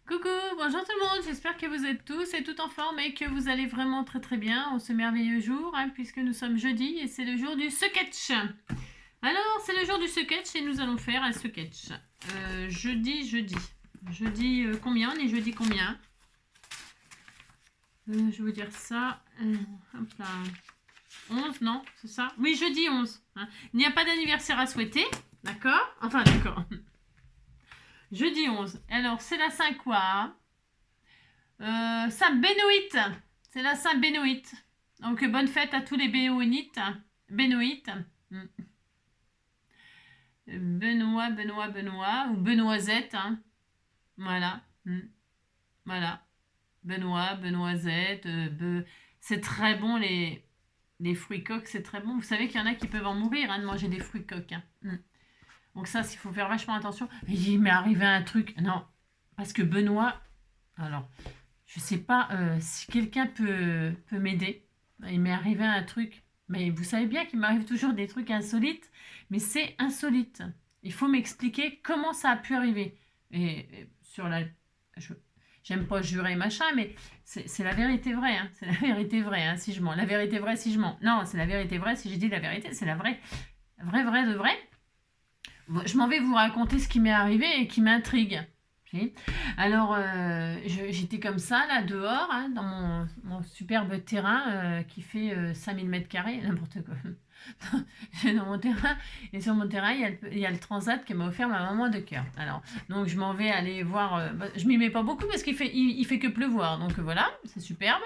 Coucou, bonjour tout le monde, j'espère que vous êtes tous et toutes en forme et que vous allez vraiment très très bien en ce merveilleux jour, puisque nous sommes jeudi et c'est le jour du sketch. Alors, c'est le jour du sketch et nous allons faire un sketch. Jeudi. Jeudi combien? On est jeudi combien? Je vais vous dire ça. Hop là. 11, non? C'est ça? Oui, jeudi 11. Il n'y a pas d'anniversaire à souhaiter, d'accord? Enfin, d'accord. Jeudi 11. Alors, c'est la Saint quoi? Saint Bénoïte. C'est la Saint Bénoïte. Donc, bonne fête à tous les Bénoïtes. Bénoïtes. Benoît ou Benoisette. Voilà. Voilà. Benoît, Benoisette. C'est très bon, les fruits coques, c'est très bon. Vous savez qu'il y en a qui peuvent en mourir de manger des fruits coques. Donc ça, il faut faire vachement attention. Il m'est arrivé un truc. Non, parce que Benoît... Alors, je sais pas si quelqu'un peut m'aider. Il m'est arrivé un truc. Mais vous savez bien qu'il m'arrive toujours des trucs insolites. Mais c'est insolite. Il faut m'expliquer comment ça a pu arriver. Et sur la... J'aime pas jurer machin, mais c'est la vérité vraie. C'est la vérité vraie si je mens. La vérité vraie si je mens. Non, c'est la vérité vraie si je dis la vérité. C'est la vraie. Vraie de vrai. Je m'en vais vous raconter ce qui m'est arrivé et qui m'intrigue. Alors, j'étais comme ça, là, dehors, dans mon superbe terrain qui fait 5000 mètres carrés, n'importe quoi. Dans mon terrain, et sur mon terrain, il y a le transat que m'a offert ma maman de cœur. Alors, donc, je m'en vais aller voir. Je m'y mets pas beaucoup parce qu'il fait que pleuvoir. Donc, voilà, c'est superbe.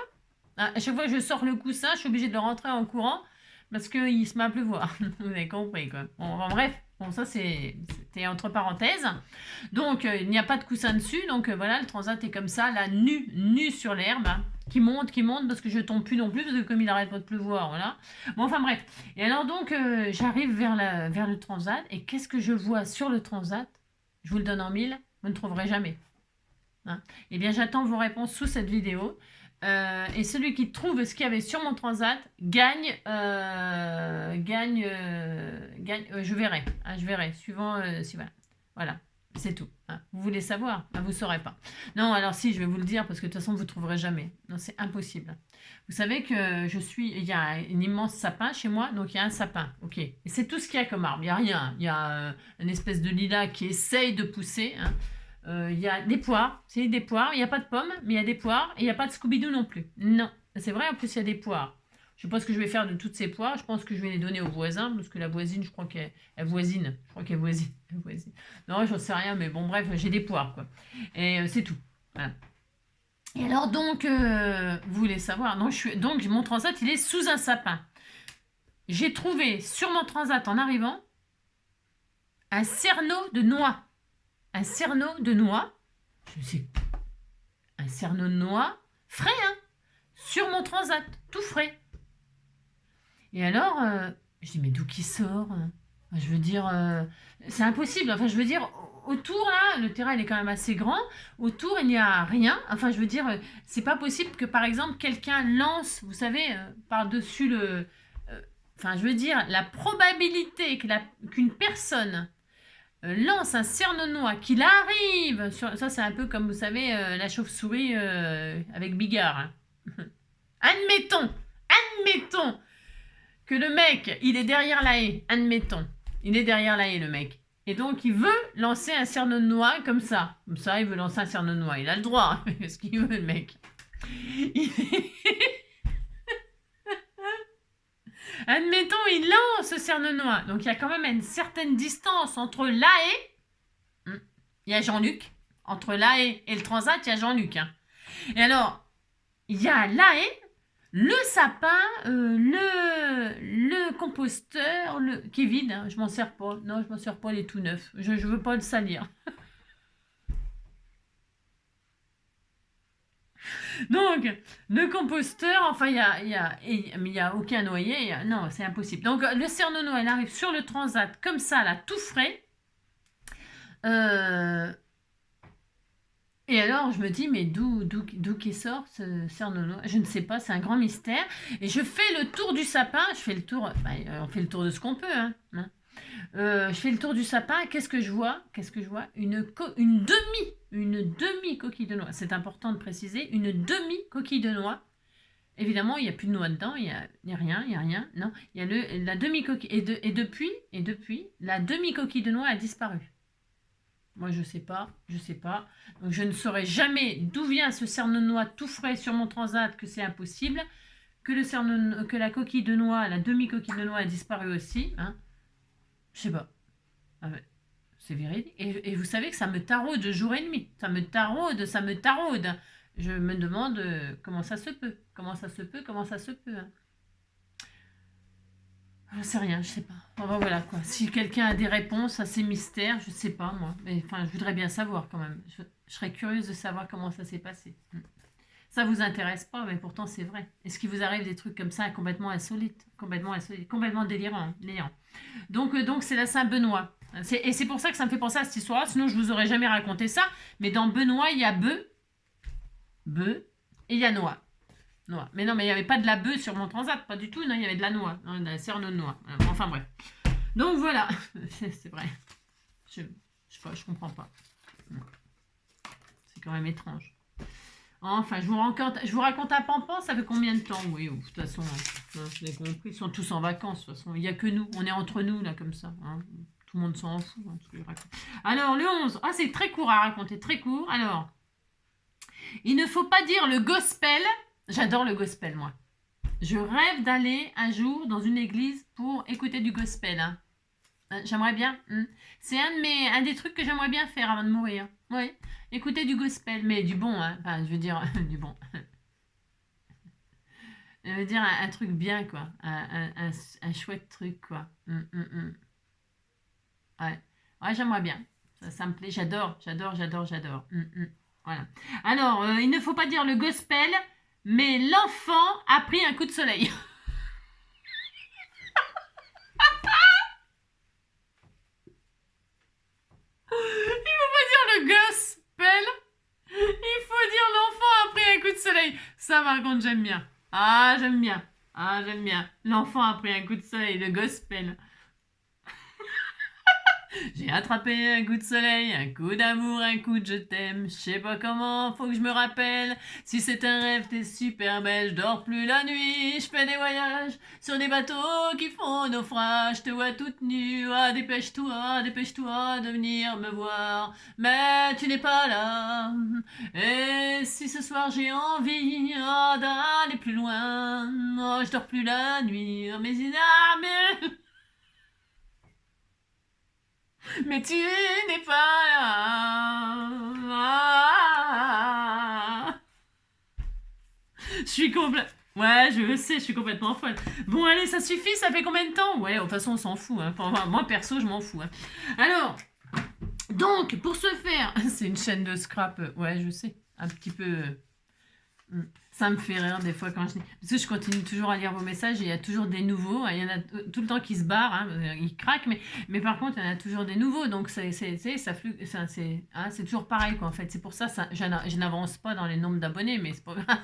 À chaque fois que je sors le coussin, je suis obligée de le rentrer en courant parce qu'il se met à pleuvoir. Vous avez compris, quoi. Bon, bref. Bon, ça, c'était entre parenthèses. Donc, il n'y a pas de coussin dessus. Donc, voilà, le transat est comme ça, là, nu sur l'herbe, qui monte, parce que je tombe plus non plus, parce que comme il n'arrête pas de pleuvoir, voilà. Bon, enfin, bref. Et alors, donc, j'arrive vers le transat. Et qu'est-ce que je vois sur le transat? Je vous le donne en mille, vous ne trouverez jamais. Eh bien, j'attends vos réponses sous cette vidéo. Et celui qui trouve ce qu'il y avait sur mon transat gagne. Je verrai. Je verrai. Suivant. Si voilà. C'est tout. Vous voulez savoir? Vous ne saurez pas. Non, alors si, je vais vous le dire parce que de toute façon, vous ne trouverez jamais. Non, c'est impossible. Vous savez que il y a un immense sapin chez moi, donc il y a un sapin. Ok. Et c'est tout ce qu'il y a comme arbre. Il n'y a rien. Il y a une espèce de lilas qui essaye de pousser. Il y a des poires, il n'y a pas de pommes, mais il y a des poires, et il n'y a pas de Scooby-Doo non plus. Non, c'est vrai, en plus il y a des poires. Je ne sais pas ce que je vais faire de toutes ces poires, je pense que je vais les donner aux voisins, parce que la voisine, je crois qu'elle voisine. Non, j'en sais rien, mais bon, bref, j'ai des poires, quoi. Et c'est tout. Voilà. Et alors donc, vous voulez savoir, donc mon transat, il est sous un sapin. J'ai trouvé sur mon transat, en arrivant, un cerneau de noix. Un cerneau de noix, un cerneau de noix frais, sur mon transat, tout frais. Et alors, je dis, mais d'où qui sort? Je veux dire, c'est impossible. Enfin, je veux dire, autour, là, le terrain, il est quand même assez grand. Autour, il n'y a rien. Enfin, je veux dire, c'est pas possible que, par exemple, quelqu'un lance, vous savez, par-dessus le... Enfin, je veux dire, la probabilité qu'une personne lance un cerneau de noix, qu'il arrive sur... Ça, c'est un peu comme, vous savez, la chauve-souris avec Bigard. Admettons que le mec, il est derrière la haie. Admettons. Il est derrière la haie, le mec. Et donc, il veut lancer un cerneau de noix comme ça. Comme ça, il veut lancer un cerneau de noix. Il a le droit. Qu'est-ce qu'il veut, le mec? Admettons, il lance ce cerneau de noix. Donc, il y a quand même une certaine distance entre la haie. Il y a Jean-Luc. Entre la haie et le transat, il y a Jean-Luc. Et alors, il y a la haie, le sapin, le composteur, qui est vide. Je m'en sers pas. Non, je m'en sers pas, il est tout neuf. Je veux pas le salir. Donc, le composteur, enfin, il y a aucun noyer. Non, c'est impossible. Donc, le cerneau de noix, il arrive sur le transat, comme ça, là, tout frais. Et alors, je me dis, mais d'où qui sort ce cerneau de noix? Je ne sais pas, c'est un grand mystère. Et je fais le tour du sapin. On fait le tour de ce qu'on peut. Je fais le tour du sapin. Qu'est-ce que je vois? Une une demi-coquille de noix. C'est important de préciser, une demi-coquille de noix. Évidemment, il n'y a plus de noix dedans, il n'y a rien. Non, il y a la demi-coquille. Et depuis, la demi-coquille de noix a disparu. Moi, je sais pas. Donc, je ne saurais jamais d'où vient ce cerneau de noix tout frais sur mon transat, que c'est impossible. Que la coquille de noix, la demi-coquille de noix a disparu aussi. Hein. Je sais pas. Ah ouais. C'est véridique. Et vous savez que ça me taraude jour et nuit. Ça me taraude. Je me demande comment ça se peut. Comment ça se peut. Hein. Je sais rien, je sais pas. Enfin, voilà quoi. Si quelqu'un a des réponses à ces mystères, je sais pas moi. Mais enfin, je voudrais bien savoir quand même. Je serais curieuse de savoir comment ça s'est passé. Ça vous intéresse pas, mais pourtant c'est vrai. Est-ce qu'il vous arrive des trucs comme ça complètement insolites, complètement délirants. Donc c'est la Saint-Benoît. Et c'est pour ça que ça me fait penser à cette histoire. Sinon je vous aurais jamais raconté ça. Mais dans Benoît il y a bœuf, et il y a noix. Mais non, mais il n'y avait pas de la bœuf sur mon transat, pas du tout. Non, il y avait de la noix, de la cerneau de noix. Enfin bref. Donc voilà, c'est vrai. Je sais pas, je comprends pas. C'est quand même étrange. Enfin, je vous raconte un pampan, ça fait combien de temps? Oui, de toute façon, je l'ai compris, ils sont tous en vacances, de toute façon. Il n'y a que nous, on est entre nous, là, comme ça. Hein. Tout le monde s'en fout, ce que je raconte. Alors, le 11, c'est très court à raconter, très court. Alors, il ne faut pas dire le gospel. J'adore le gospel, moi. Je rêve d'aller un jour dans une église pour écouter du gospel. Hein. J'aimerais bien. C'est un des trucs que j'aimerais bien faire avant de mourir. Oui, écouter du gospel, mais du bon. Hein. Enfin, je veux dire, du bon. Je veux dire un truc bien, quoi. Un chouette truc, quoi. Ouais, j'aimerais bien. Ça me plaît. J'adore. Voilà. Alors, il ne faut pas dire le gospel, mais l'enfant a pris un coup de soleil. Il faut pas dire le gospel. Il faut dire l'enfant a pris un coup de soleil. Ça, par contre, j'aime bien. J'aime bien. L'enfant a pris un coup de soleil, le gospel. J'ai attrapé un coup de soleil, un coup d'amour, un coup de je t'aime. Je sais pas comment, faut que je me rappelle. Si c'est un rêve, t'es super belle. Je dors plus la nuit, je fais des voyages sur des bateaux qui font naufrage. Je te vois toute nue, dépêche-toi de venir me voir. Mais tu n'es pas là. Et si ce soir j'ai envie d'aller plus loin, je dors plus la nuit. Mais mais tu n'es pas là. Je suis complètement... Ouais, je sais, je suis complètement folle. Bon, allez, ça suffit, ça fait combien de temps? Ouais, de toute façon, on s'en fout. Hein. Moi, perso, je m'en fous. Hein. Alors, donc, pour ce faire... C'est une chaîne de scrap. Ouais, je sais. Un petit peu... Ça me fait rire des fois quand je dis... Parce que je continue toujours à lire vos messages et il y a toujours des nouveaux. Il y en a tout le temps qui se barrent, hein, ils craquent, mais par contre, il y en a toujours des nouveaux. Donc, c'est toujours pareil, quoi, en fait. C'est pour ça, je n'avance pas dans les nombres d'abonnés, mais c'est pas grave.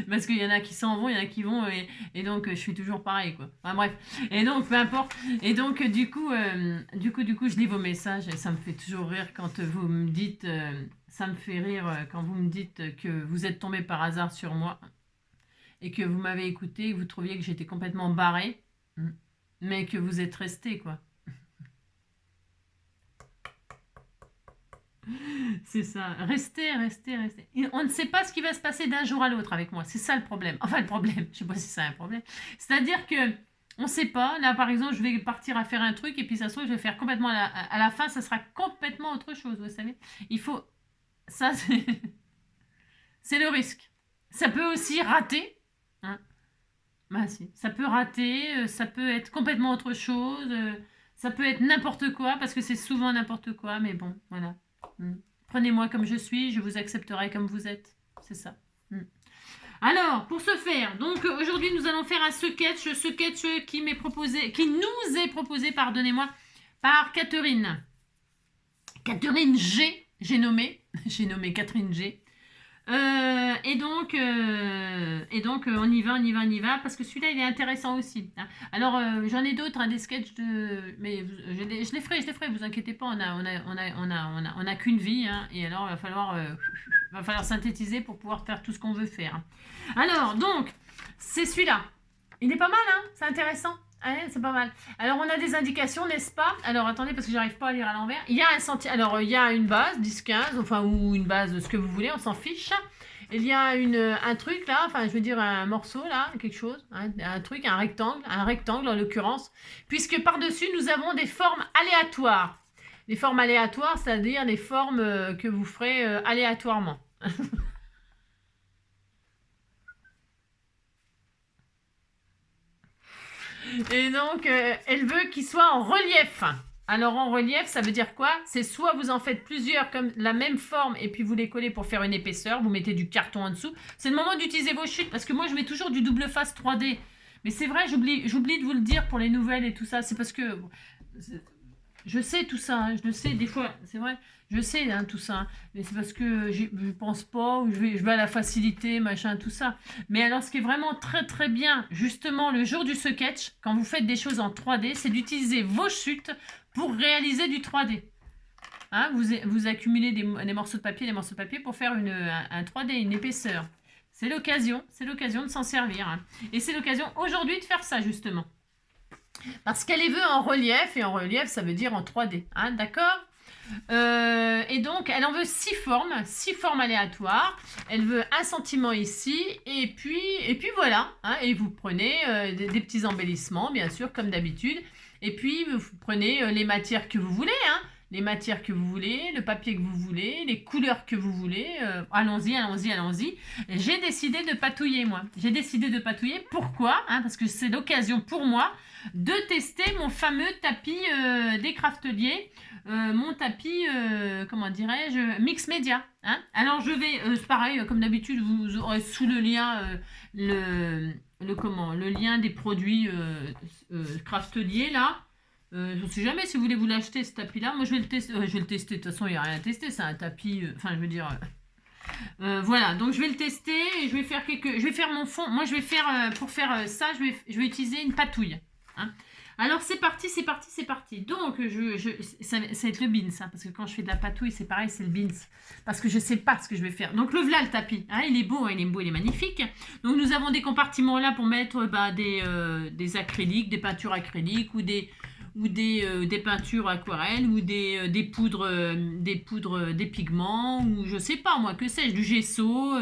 Parce qu'il y en a qui s'en vont, il y en a qui vont, et donc je suis toujours pareil, quoi. Enfin bref, et donc peu importe. Et donc du coup, je lis vos messages et ça me fait toujours rire quand vous me dites, ça me fait rire quand vous me dites que vous êtes tombé par hasard sur moi et que vous m'avez écouté, et que vous trouviez que j'étais complètement barrée, mais que vous êtes resté, quoi. C'est ça. Restez. On ne sait pas ce qui va se passer d'un jour à l'autre avec moi. C'est ça le problème. Enfin, le problème. Je sais pas si c'est un problème. C'est-à-dire que on ne sait pas. Là, par exemple, je vais partir à faire un truc et puis ça se trouve, je vais faire complètement à la fin, ça sera complètement autre chose. Vous savez. Il faut. Ça, c'est le risque. Ça peut aussi rater. Hein. Bah si. Ça peut rater. Ça peut être complètement autre chose. Ça peut être n'importe quoi parce que c'est souvent n'importe quoi. Mais bon, voilà. Prenez-moi comme je suis, je vous accepterai comme vous êtes. C'est ça. Alors, pour ce faire, donc aujourd'hui nous allons faire un sketch qui nous est proposé, pardonnez-moi, par Catherine. Catherine G, j'ai nommé Catherine G. On y va, on y va, on y va, parce que celui-là, il est intéressant aussi. Hein. Alors, j'en ai d'autres, hein, des sketchs de... Mais je les ferai, vous inquiétez pas, on a qu'une vie, hein, et alors, va falloir synthétiser pour pouvoir faire tout ce qu'on veut faire. Alors, donc, c'est celui-là. Il est pas mal, hein, c'est intéressant. Ouais, c'est pas mal. Alors, on a des indications, n'est-ce pas? Alors, attendez, parce que j'arrive pas à lire à l'envers. Il y a un sentier. Alors, il y a une base, 10-15, enfin, ou une base, ce que vous voulez, on s'en fiche. Il y a un truc là, enfin, je veux dire, un morceau là, quelque chose, hein, un truc, un rectangle en l'occurrence, puisque par-dessus, nous avons des formes aléatoires. Les formes aléatoires, c'est-à-dire des formes que vous ferez aléatoirement. Et donc, elle veut qu'il soit en relief. Alors, en relief, ça veut dire quoi? C'est soit vous en faites plusieurs comme la même forme et puis vous les collez pour faire une épaisseur, vous mettez du carton en dessous. C'est le moment d'utiliser vos chutes parce que moi, je mets toujours du double face 3D. Mais c'est vrai, j'oublie de vous le dire pour les nouvelles et tout ça. C'est parce que je sais tout ça, hein, je le sais des fois, c'est vrai, je sais hein, tout ça, hein, mais c'est parce que je pense pas, ou je vais à la facilité, machin, tout ça. Mais alors ce qui est vraiment très très bien, justement le jour du sketch, quand vous faites des choses en 3D, c'est d'utiliser vos chutes pour réaliser du 3D. Hein, vous accumulez des morceaux de papier pour faire un 3D, une épaisseur. C'est l'occasion de s'en servir. Hein. Et c'est l'occasion aujourd'hui de faire ça justement. Parce qu'elle les veut en relief, et en relief, ça veut dire en 3D, hein, d'accord? Et donc, elle en veut 6 formes aléatoires. Elle veut un sentiment ici, et puis voilà. Hein, et vous prenez des petits embellissements, bien sûr, comme d'habitude. Et puis, vous prenez les matières que vous voulez, hein, les matières que vous voulez, le papier que vous voulez, les couleurs que vous voulez. Allons-y. J'ai décidé de patouiller, moi. J'ai décidé de patouiller. Pourquoi? Hein, parce que c'est l'occasion pour moi de tester mon fameux tapis des crafteliers. Mon tapis, comment dirais-je, mix média. Hein. Alors, je vais, pareil, comme d'habitude, vous aurez sous le lien le lien des produits crafteliers, là. Je ne sais jamais si vous voulez vous l'acheter ce tapis là. Moi je vais le tester. De toute façon il n'y a rien à tester. C'est un tapis. Enfin je veux dire. Voilà. Donc je vais le tester. Et je vais faire mon fond. Moi je vais faire pour faire ça. Je vais utiliser une patouille. Hein. Alors c'est parti. Donc ça va être le beans. Hein, parce que quand je fais de la patouille c'est pareil. C'est le beans. Parce que je ne sais pas ce que je vais faire. Donc le voilà le tapis. Hein, il est beau. Il est magnifique. Donc nous avons des compartiments là pour mettre des acryliques, des peintures acryliques ou des peintures aquarelles ou des poudres, des pigments ou je sais pas moi, que sais-je, du gesso,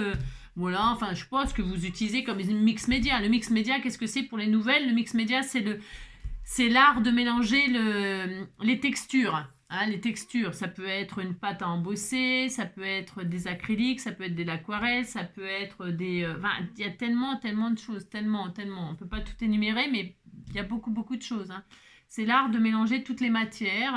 voilà, enfin je sais pas ce que vous utilisez comme mix média. Le mix média, qu'est-ce que c'est pour les nouvelles? Le mix média, c'est l'art de mélanger les textures. Hein, les textures, ça peut être une pâte à embosser, ça peut être des acryliques, ça peut être de l'aquarelle, ça peut être des... il y a tellement de choses, tellement. On peut pas tout énumérer, mais il y a beaucoup de choses. Hein. C'est l'art de mélanger toutes les matières.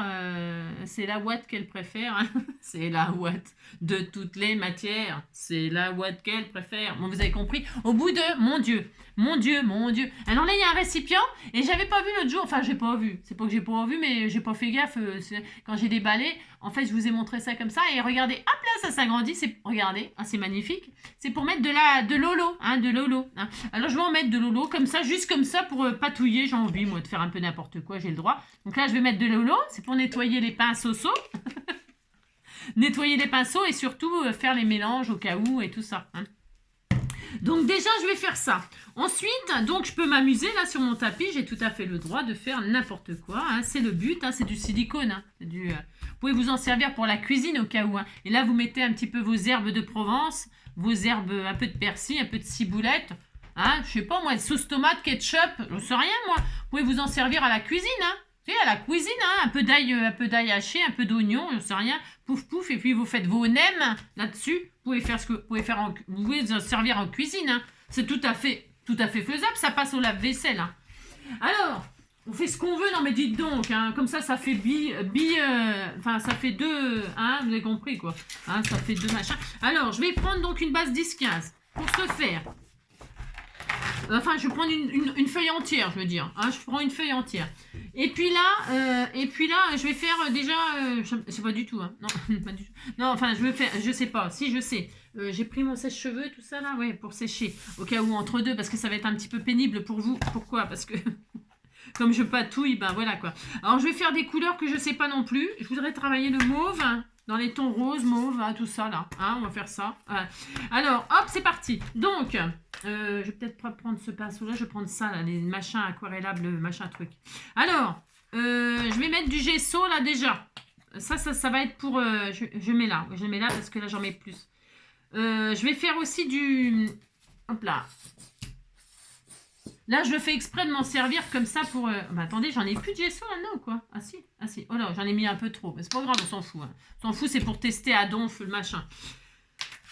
C'est la ouate qu'elle préfère. Hein. C'est la ouate de toutes les matières. C'est la ouate qu'elle préfère. Bon, vous avez compris. Au bout de... Mon Dieu. Alors là, il y a un récipient. Et j'avais pas vu l'autre jour. Enfin, j'ai pas vu. C'est pas que j'ai pas vu, mais j'ai pas fait gaffe. Quand j'ai déballé, en fait, je vous ai montré ça comme ça. Et regardez, hop là, ça s'agrandit. Regardez, hein, c'est magnifique. C'est pour mettre de l'olo. Hein, de l'olo. Hein. Alors, je vais en mettre de l'olo comme ça, juste comme ça, pour patouiller. J'ai envie, moi, de faire un peu n'importe quoi. J'ai le droit. Donc là, je vais mettre de l'olo. C'est pour nettoyer les pinceaux. Nettoyer les pinceaux et surtout faire les mélanges au cas où et tout ça. Hein. Donc déjà, je vais faire ça. Ensuite, donc je peux m'amuser là sur mon tapis. J'ai tout à fait le droit de faire n'importe quoi. Hein. C'est le but. Hein. C'est du silicone. Hein. Vous pouvez vous en servir pour la cuisine au cas où. Hein. Et là, vous mettez un petit peu vos herbes de Provence, vos herbes, un peu de persil, un peu de ciboulette. Hein. Je sais pas moi, sauce tomate, ketchup, je sais rien moi. Vous pouvez vous en servir à la cuisine. Hein. Tu sais, à la cuisine, hein, un peu d'ail haché, un peu d'oignon, je sais rien, pouf, et puis vous faites vos nems là-dessus. Vous pouvez faire vous pouvez en servir en cuisine. Hein. C'est tout à fait faisable, ça passe au lave-vaisselle. Hein. Alors, on fait ce qu'on veut, non mais dites donc, hein, comme ça fait ça fait deux, hein, vous avez compris quoi. Hein, ça fait deux machins. Alors, je vais prendre donc une base 10-15 pour ce faire. Enfin, je vais prendre une feuille entière, je veux dire. Hein, je prends une feuille entière. Et puis là, je vais faire déjà... je sais pas du tout. Hein. Non, pas du tout. Non, enfin, je vais faire... Je sais pas. Si, je sais. J'ai pris mon sèche-cheveux, tout ça, là, ouais, pour sécher. Au cas où, entre deux, parce que ça va être un petit peu pénible pour vous. Pourquoi? Parce que... Comme je patouille, ben voilà quoi. Alors je vais faire des couleurs que je sais pas non plus. Je voudrais travailler le mauve hein, dans les tons roses, mauve, hein, tout ça là. Hein, on va faire ça. Voilà. Alors hop, c'est parti. Donc, je vais peut-être pas prendre ce pinceau là, je vais prendre ça là, les machins aquarellables, machin truc. Alors, je vais mettre du gesso là déjà. Ça va être pour... je mets là. Je mets là parce que là j'en mets plus. Je vais faire aussi du... Hop là. Là, je fais exprès de m'en servir comme ça pour... Bah, attendez, j'en ai plus de gesso maintenant ou quoi? Ah si, ah si. Oh là, j'en ai mis un peu trop. Mais c'est pas grave, on s'en fout. Hein. On s'en fout, c'est pour tester à donf le machin.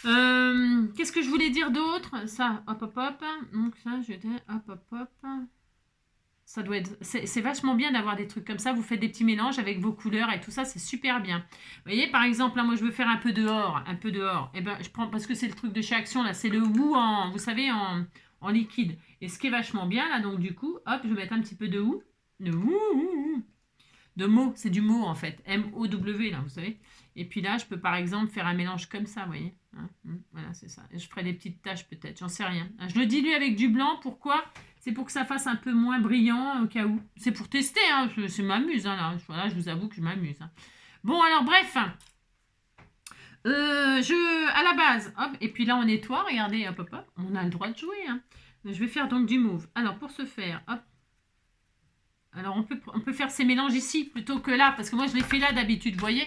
Qu'est-ce que je voulais dire d'autre? Ça, hop, hop, hop. Donc ça, j'étais... Hop, hop, hop. Ça doit être... C'est vachement bien d'avoir des trucs comme ça. Vous faites des petits mélanges avec vos couleurs et tout ça, c'est super bien. Vous voyez, par exemple, là, moi, je veux faire un peu dehors. Un peu dehors. Et ben, je prends... Parce que c'est le truc de chez Action, là. C'est le Woo en... Vous savez, en liquide. Et ce qui est vachement bien, là, donc du coup, hop, je vais mettre un petit peu de Woo. De mots. C'est du mot, en fait. M-O-W, là, vous savez. Et puis là, je peux, par exemple, faire un mélange comme ça, vous voyez. Hein, voilà, c'est ça. Et je ferai des petites taches, peut-être. J'en sais rien. Je le dilue avec du blanc. Pourquoi? C'est pour que ça fasse un peu moins brillant au cas où. C'est pour tester, hein. Je m'amuse, hein, là. Voilà, je vous avoue que je m'amuse. Hein. Bon, alors, bref. À la base, hop, et puis là, on nettoie. Regardez, hop, hop, hop. On a le droit de jouer, hein. Je vais faire donc du mauve. Alors, pour ce faire, hop. Alors, on peut faire ces mélanges ici plutôt que là. Parce que moi, je les fais là d'habitude, vous voyez.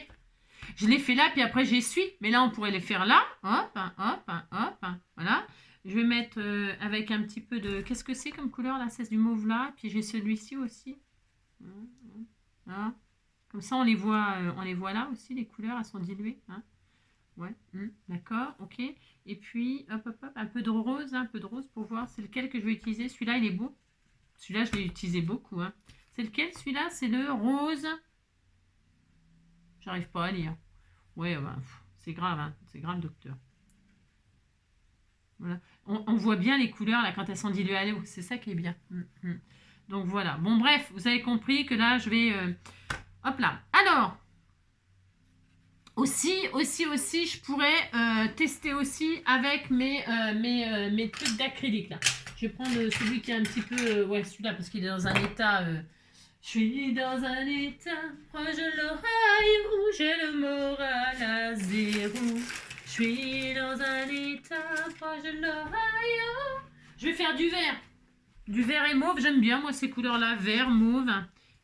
Je les fais là, puis après, j'essuie. Mais là, on pourrait les faire là. Hop, hop, hop. Voilà. Je vais mettre avec un petit peu de... Qu'est-ce que c'est comme couleur, là? C'est du mauve là. Puis j'ai celui-ci aussi. Voilà. Comme ça, on les voit là aussi, les couleurs, elles sont diluées. Hein. Ouais, d'accord, ok. Et puis, hop, hop, hop, un peu de rose pour voir c'est lequel que je vais utiliser. Celui-là, il est beau. Celui-là, je l'ai utilisé beaucoup. Hein. C'est lequel, celui-là? C'est le rose. J'arrive pas à lire. Ouais, bah, c'est grave, hein. C'est grave, docteur. Voilà. On voit bien les couleurs là quand elles sont diluées à l'eau. C'est ça qui est bien. Donc voilà. Bon, bref, vous avez compris que là, je vais... Hop là. Alors... Aussi, je pourrais tester aussi avec mes trucs d'acrylique là. Je vais prendre celui qui est un petit peu... ouais, celui-là, parce qu'il est dans un état... je suis dans un état proche de l'oreille où j'ai le moral à zéro. Je suis dans un état proche de l'oreille où... Je vais faire du vert. Du vert et mauve, j'aime bien moi ces couleurs-là. Vert, mauve.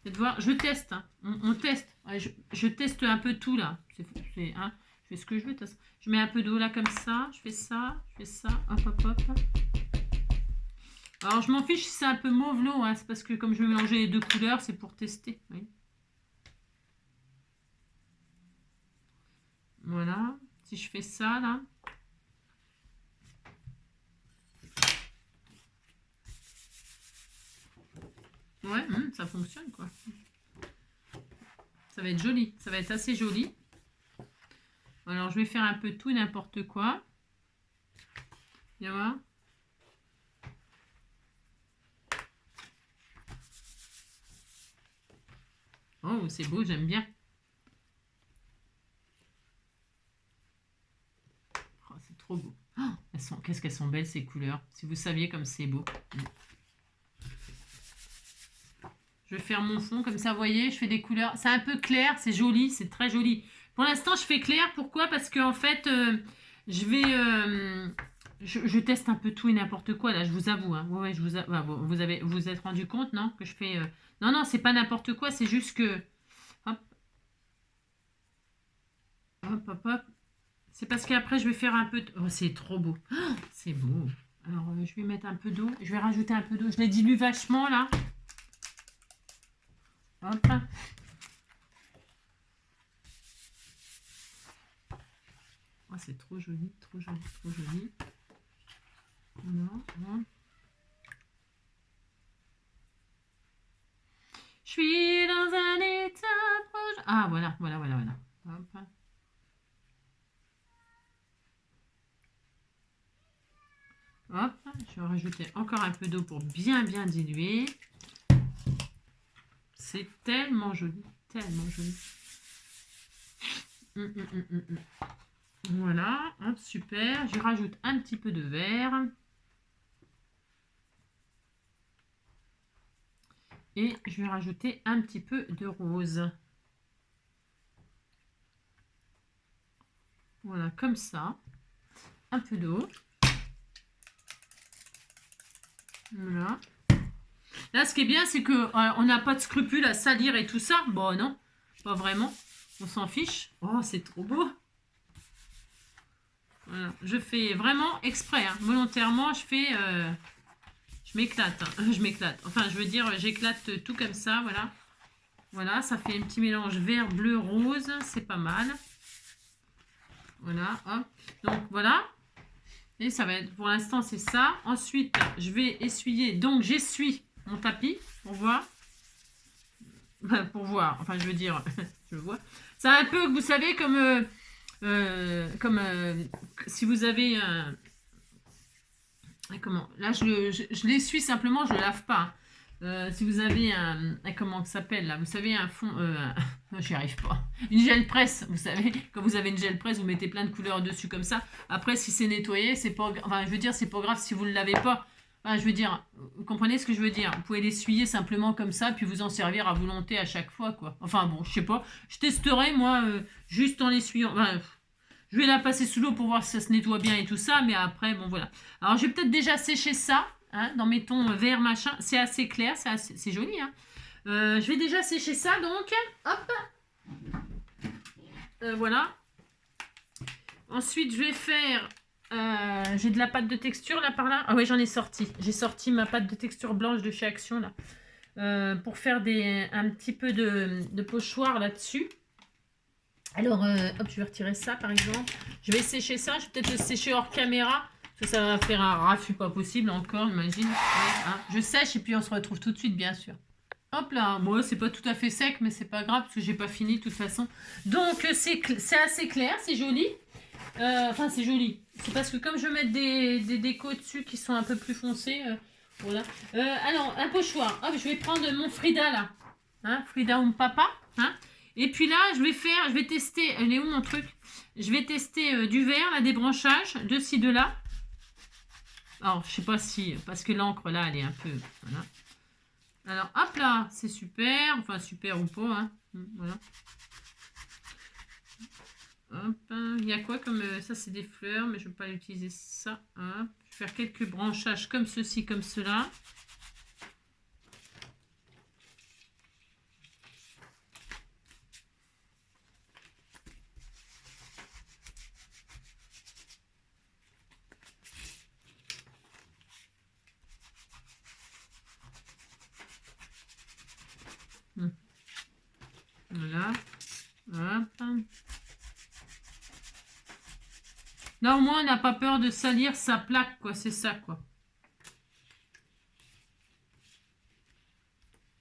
Faites voir, je teste. Hein. On teste. Ouais, je teste un peu tout là. Hein, je fais ce que je veux. Je mets un peu d'eau là comme ça. Je fais ça. Hop, hop, hop. Alors je m'en fiche si c'est un peu mauve l'eau. Hein, c'est parce que comme je vais mélanger les deux couleurs, c'est pour tester. Oui. Voilà. Si je fais ça là. Ouais, ça fonctionne quoi. Ça va être joli. Ça va être assez joli. Alors, je vais faire un peu tout et n'importe quoi. Viens voir. Oh, c'est beau, j'aime bien. Oh, c'est trop beau. Oh, qu'est-ce qu'elles sont belles ces couleurs. Si vous saviez comme c'est beau. Je vais faire mon fond comme ça, vous voyez, je fais des couleurs. C'est un peu clair, c'est joli, c'est très joli. Pour l'instant, je fais clair. Pourquoi? Parce que en fait, je vais... je teste un peu tout et n'importe quoi, là, je vous avoue. Hein. Ouais, vous êtes rendu compte, non? Que je fais... Non, c'est pas n'importe quoi, c'est juste que... Hop. Hop, hop, hop. C'est parce qu'après, je vais faire un peu... Oh, c'est trop beau. Oh, c'est beau. Alors, je vais mettre un peu d'eau. Je vais rajouter un peu d'eau. Je les dilue vachement, là. Hop. Oh, c'est trop joli, trop joli, trop joli. Voilà. Je suis dans un état proche. Ah, voilà. Hop. Hop, je vais rajouter encore un peu d'eau pour bien diluer. C'est tellement joli, tellement joli. Voilà, hop, super. Je rajoute un petit peu de vert. Et je vais rajouter un petit peu de rose. Voilà, comme ça. Un peu d'eau. Voilà. Là, ce qui est bien, c'est que on n'a pas de scrupule à salir et tout ça. Bon, non, pas vraiment. On s'en fiche. Oh, c'est trop beau. Voilà. Je fais vraiment exprès, hein. Volontairement, je fais... je m'éclate. Hein. Je m'éclate. Enfin, je veux dire, j'éclate tout comme ça, voilà. Voilà, ça fait un petit mélange vert, bleu, rose. C'est pas mal. Voilà, hop. Donc, voilà. Et ça va être, pour l'instant, c'est ça. Ensuite, je vais essuyer. Donc, j'essuie mon tapis pour voir. Pour voir. Enfin, je veux dire, je vois. C'est un peu, vous savez, comme si vous avez un... Comment? Là, je l'essuie simplement, je le lave pas. Si vous avez comment ça s'appelle là? Vous savez, un fond... j'y arrive pas. Une gel presse, vous savez. Quand vous avez une gel presse, vous mettez plein de couleurs dessus comme ça. Après, si c'est nettoyé, c'est pas... Enfin, je veux dire, c'est pas grave si vous ne le lavez pas. Enfin, je veux dire, vous comprenez ce que je veux dire? Vous pouvez l'essuyer simplement comme ça, puis vous en servir à volonté à chaque fois, quoi. Enfin, bon, je sais pas. Je testerai, moi, juste en l'essuyant. Enfin, je vais la passer sous l'eau pour voir si ça se nettoie bien et tout ça, mais après, bon, voilà. Alors, je vais peut-être déjà sécher ça, hein, dans mes tons vert, machin. C'est assez clair, c'est joli, hein. Je vais déjà sécher ça, donc, hop. Voilà. Ensuite, je vais faire... j'ai de la pâte de texture, là, par là. Ah oui, j'en ai sorti. J'ai sorti ma pâte de texture blanche de chez Action, là. Pour faire un petit peu de pochoir là-dessus. Alors, hop, je vais retirer ça, par exemple. Je vais sécher ça. Je vais peut-être le sécher hors caméra. Parce que ça va faire un raffut pas possible encore, imagine. Ouais, hein. Je sèche et puis on se retrouve tout de suite, bien sûr. Hop là, moi c'est pas tout à fait sec, mais c'est pas grave parce que j'ai pas fini de toute façon. Donc c'est assez clair, c'est joli. Enfin c'est joli. C'est parce que comme je vais mettre des décos dessus qui sont un peu plus foncés, voilà. Alors un pochoir. Hop, je vais prendre mon Frida là, hein, Frida ou papa, hein. Et puis là je vais tester. Elle est où mon truc? Je vais tester du verre là, des branchages de ci de là. Alors je sais pas si parce que l'encre là elle est un peu, voilà. Alors, hop là, c'est super. Enfin, super ou pas, hein. Voilà. Hop, il y a quoi comme... ça, c'est des fleurs, mais je ne vais pas utiliser ça. Hop. Je vais faire quelques branchages comme ceci, comme cela. Voilà. Hop. Là, au moins, on n'a pas peur de salir sa plaque, quoi. C'est ça, quoi.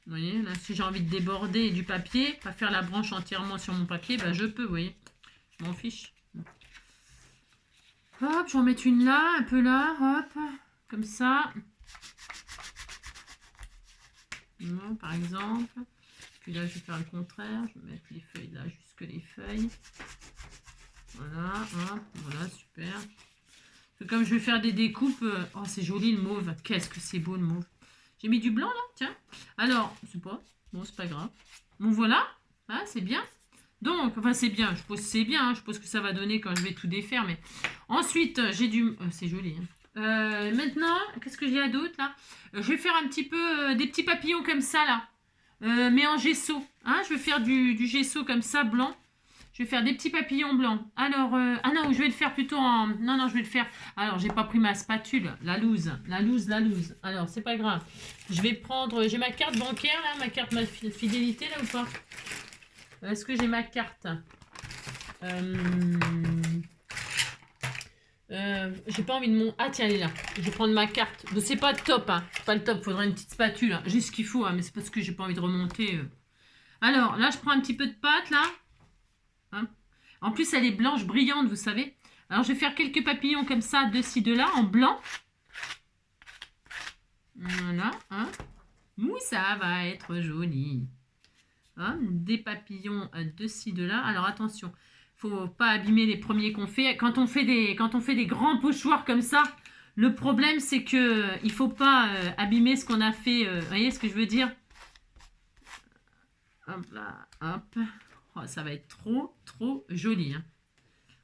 Vous voyez, là, si j'ai envie de déborder du papier, pas faire la branche entièrement sur mon papier, ben, je peux, vous voyez. Je m'en fiche. Hop, je vais en mettre une là, un peu là, hop. Comme ça. Bon, par exemple. Puis là, je vais faire le contraire. Je vais mettre les feuilles là, jusque les feuilles. Voilà, hop, voilà, super. Comme je vais faire des découpes... oh, c'est joli le mauve. Qu'est-ce que c'est beau le mauve. J'ai mis du blanc là, tiens. Alors, c'est pas... Bon, c'est pas grave. Bon, voilà. Hein, c'est bien. Donc, enfin, c'est bien. Je suppose que c'est bien. Hein, je suppose que ça va donner quand je vais tout défaire. Mais ensuite, j'ai du... c'est joli. Hein. Maintenant, qu'est-ce que j'ai d'autre là? Je vais faire un petit peu des petits papillons comme ça là. Mais en gesso. Hein, je vais faire du gesso comme ça, blanc. Je vais faire des petits papillons blancs. Alors, ah non, je vais le faire plutôt en... Non, je vais le faire... Alors, j'ai pas pris ma spatule. La loose. Alors, c'est pas grave. Je vais prendre... J'ai ma carte bancaire, là. Ma carte fidélité, là, ou pas? Est-ce que j'ai ma carte? J'ai pas envie de mon... Ah, tiens, elle est là. Je vais prendre ma carte. C'est pas top, hein. C'est pas le top. Faudrait une petite spatule. Hein. J'ai ce qu'il faut, hein, mais c'est parce que j'ai pas envie de remonter. Alors, là, je prends un petit peu de pâte, là. Hein. En plus, elle est blanche, brillante, vous savez. Alors, je vais faire quelques papillons comme ça, de ci, de là, en blanc. Voilà, hein. Ouh, ça va être joli. Hein, des papillons de ci, de là. Alors attention, faut pas abîmer les premiers qu'on fait. Quand on fait des grands pochoirs comme ça, le problème c'est que il faut pas abîmer ce qu'on a fait. Vous voyez ce que je veux dire? Hop là, hop. Oh, ça va être trop, trop joli. Hein.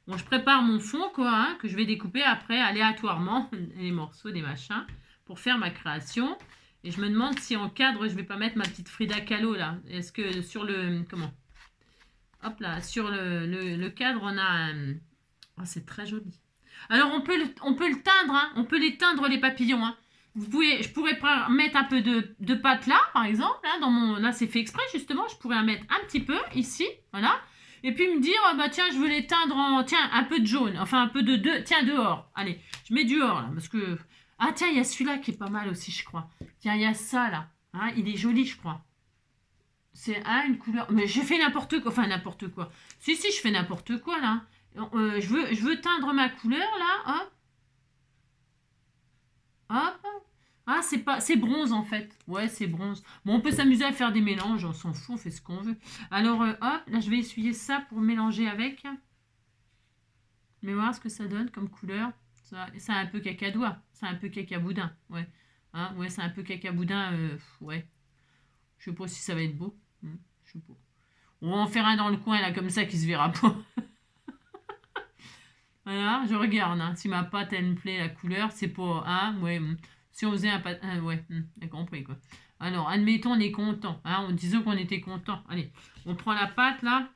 Bon, je prépare mon fond, quoi, hein, que je vais découper après aléatoirement, les morceaux, des machins, pour faire ma création. Et je me demande si en cadre, je vais pas mettre ma petite Frida Kahlo, là. Est-ce que sur le... Comment? Hop là, sur le cadre, on a un... Oh, c'est très joli. Alors, on peut le teindre, hein. On peut les teindre, les papillons, hein. Je pourrais mettre un peu de pâte là, par exemple. Hein, là, c'est fait exprès, justement. Je pourrais en mettre un petit peu ici, voilà. Et puis me dire, oh, bah tiens, je veux les teindre en, tiens, un peu de jaune. Enfin, un peu tiens, dehors. Allez, je mets du or, là, parce que... Ah, tiens, il y a celui-là qui est pas mal aussi, je crois. Tiens, il y a ça, là. Hein, il est joli, je crois. C'est une couleur... Mais j'ai fait n'importe quoi. Enfin, n'importe quoi. Si, je fais n'importe quoi, là. Je veux teindre ma couleur, là. Hop. Hop. Ah, c'est bronze en fait. Ouais, c'est bronze. Bon, on peut s'amuser à faire des mélanges, on s'en fout, on fait ce qu'on veut. Alors, hop, là, je vais essuyer ça pour mélanger avec. Mais voir ce que ça donne comme couleur. Ça, c'est un peu cacadois. C'est un peu cacaboudin. Ouais. Hein, ouais, c'est un peu cacaboudin. Ouais. Je sais pas si ça va être beau. Je sais pas. On va en faire un dans le coin, là, comme ça, qui se verra pas. Voilà, je regarde. Hein. Si ma pâte, elle me plaît, la couleur, c'est pas... Hein, ouais. Si on faisait un pâte... ouais, t'as compris, quoi. Alors, admettons, on est content. Hein, en disant qu'on était content. Allez, on prend la pâte, là.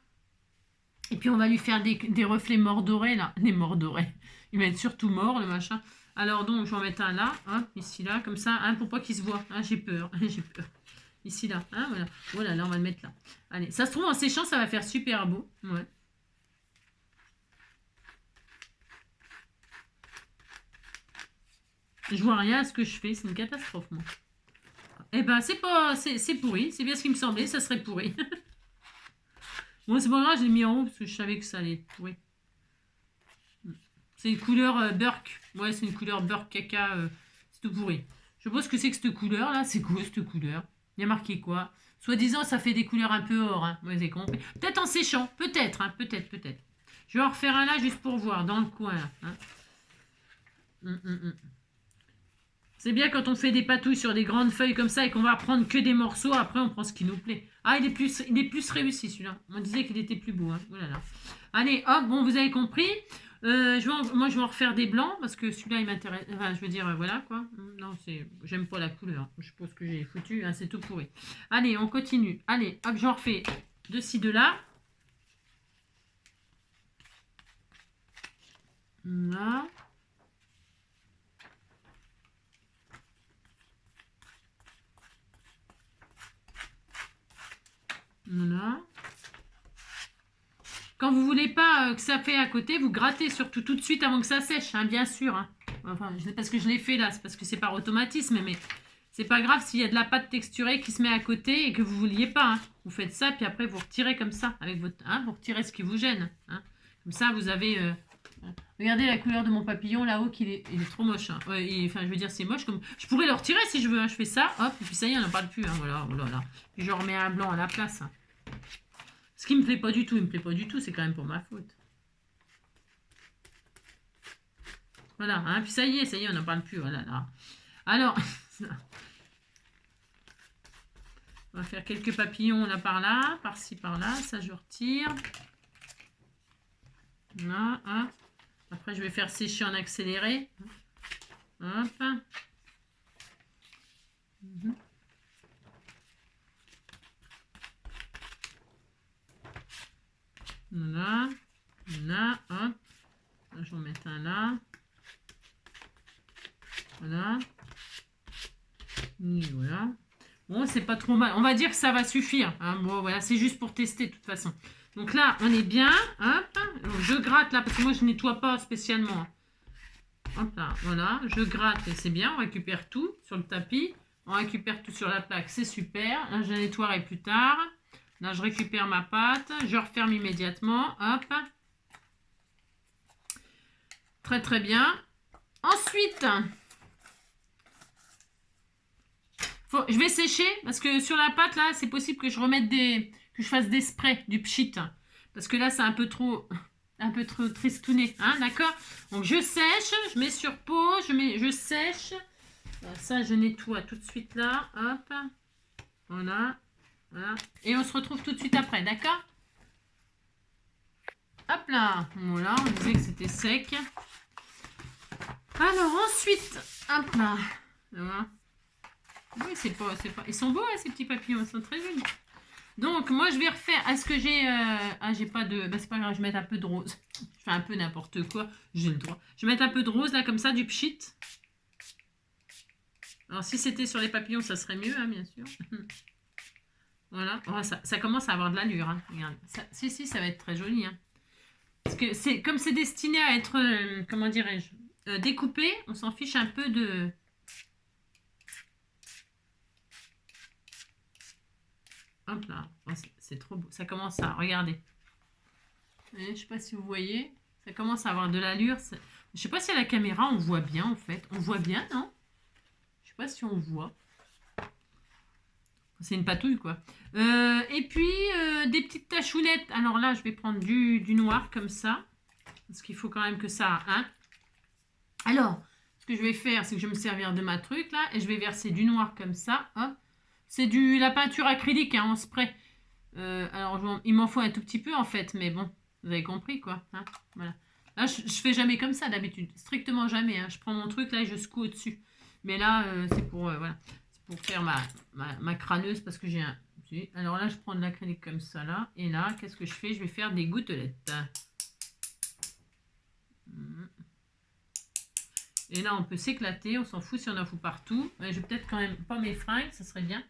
Et puis, on va lui faire des reflets mordorés, là. Des mordorés. Il va être surtout mort, le machin. Alors, donc, je vais en mettre un là. Hein, ici, là, comme ça. Hein, pour pas qu'il se voit. Hein, j'ai peur. J'ai peur. Ici, là. Hein, voilà. Voilà, là, on va le mettre là. Allez, ça se trouve, en séchant, ça va faire super beau. Ouais. Je vois rien à ce que je fais, c'est une catastrophe, moi. Eh ben, c'est pourri, c'est bien ce qui me semblait, ça serait pourri. Bon, c'est pas grave, je l'ai mis en haut parce que je savais que ça allait être pourri. C'est une couleur Burk. Ouais, c'est une couleur Burk caca, c'est tout pourri. Je sais pas ce que c'est que cette couleur, là. C'est quoi, cette couleur? Il y a marqué quoi? Soi-disant, ça fait des couleurs un peu or, hein. Ouais, c'est compris. Peut-être en séchant, peut-être, hein, peut-être. Je vais en refaire un là, juste pour voir, dans le coin, là. Hein. C'est bien quand on fait des patouilles sur des grandes feuilles comme ça et qu'on va prendre que des morceaux. Après, on prend ce qui nous plaît. Ah, il est plus réussi celui-là. On disait qu'il était plus beau. Hein. Oh là là. Allez, hop, bon, vous avez compris. Moi, je vais en refaire des blancs parce que celui-là, il m'intéresse. Enfin, je veux dire, voilà quoi. Non, j'aime pas la couleur. Je pense que j'ai foutu. Hein, c'est tout pourri. Allez, on continue. Allez, hop, j'en refais de ci, de là. Là. Voilà. Quand vous voulez pas que ça fait à côté, vous grattez surtout tout de suite avant que ça sèche, hein, bien sûr. Hein. Enfin, parce que je l'ai fait là, c'est parce que c'est par automatisme, mais c'est pas grave s'il y a de la pâte texturée qui se met à côté et que vous vouliez pas. Hein. Vous faites ça, puis après vous retirez comme ça avec votre, hein, vous retirez ce qui vous gêne. Hein. Comme ça, vous avez. Regardez la couleur de mon papillon là-haut, il est trop moche. Hein. Ouais, enfin, je veux dire, c'est moche. Comme je pourrais le retirer si je veux. Hein. Je fais ça, hop, et puis ça y est, on n'en parle plus. Hein. Voilà, voilà. Puis je remets un blanc à la place. Hein. Ce qui me plaît pas du tout, c'est quand même pour ma faute. Voilà, hein, puis ça y est, on n'en parle plus. Voilà, là. Alors, on va faire quelques papillons là par là, par-ci par-là. Ça, je retire. Là, hein. Après, je vais faire sécher en accéléré. Hop. Voilà. Là, hop. Je vais en mettre un là. Voilà. Et voilà. Bon, c'est pas trop mal. On va dire que ça va suffire. Hein. Bon, voilà, c'est juste pour tester de toute façon. Donc là, on est bien. Hop. Donc, je gratte là, parce que moi, je nettoie pas spécialement. Hop là, voilà. Je gratte et c'est bien. On récupère tout sur le tapis. On récupère tout sur la plaque. C'est super. Là, je la nettoierai plus tard. Là, je récupère ma pâte. Je referme immédiatement. Hop. Très, très bien. Ensuite... Je vais sécher parce que sur la pâte, là, c'est possible que je remette que je fasse des sprays, du pchit. Parce que là, c'est un peu trop tristouné. Hein, d'accord? Donc, je sèche, je mets sur pot, je sèche. Ça, je nettoie tout de suite là. Hop. Voilà. Voilà. Et on se retrouve tout de suite après, d'accord? Hop là. Voilà, on disait que c'était sec. Alors, ensuite, hop là. Voilà. Oui, c'est pas... Ils sont beaux, hein, ces petits papillons, ils sont très jolis. Donc, moi, je vais refaire... Est-ce que j'ai... j'ai pas de... Bah, c'est pas grave, je vais mettre un peu de rose. Je fais un peu n'importe quoi, j'ai le droit. Je vais mettre un peu de rose, là, comme ça, du pchit. Alors, si c'était sur les papillons, ça serait mieux, hein, bien sûr. Voilà. Oh, ça commence à avoir de l'allure, hein. Regarde. Si, ça va être très joli, hein. Parce que comme c'est destiné à être... comment dirais-je découpé, on s'en fiche un peu de... Hop là, oh, c'est trop beau. Ça commence à... Regardez. Je ne sais pas si vous voyez. Ça commence à avoir de l'allure. Je ne sais pas si à la caméra, on voit bien, en fait. On voit bien, non? Je ne sais pas si on voit. C'est une patouille, quoi. Et puis, des petites tachounettes. Alors là, je vais prendre du noir, comme ça. Parce qu'il faut quand même que ça... Hein. Alors, ce que je vais faire, c'est que je vais me servir de ma truc, là. Et je vais verser du noir, comme ça. Hop. C'est la peinture acrylique, hein, en spray. Alors, il m'en faut un tout petit peu, en fait. Mais bon, vous avez compris, quoi. Hein, voilà. Là, je fais jamais comme ça, d'habitude. Strictement jamais. Hein. Je prends mon truc, là, et je secoue au-dessus. Mais là, c'est pour... voilà. C'est pour faire ma crâneuse, parce que j'ai un... Alors là, je prends de l'acrylique comme ça, là. Et là, qu'est-ce que je fais? Je vais faire des gouttelettes. Et là, on peut s'éclater. On s'en fout si on en fout partout. Mais je vais peut-être quand même pas mes fringues. Ça serait bien.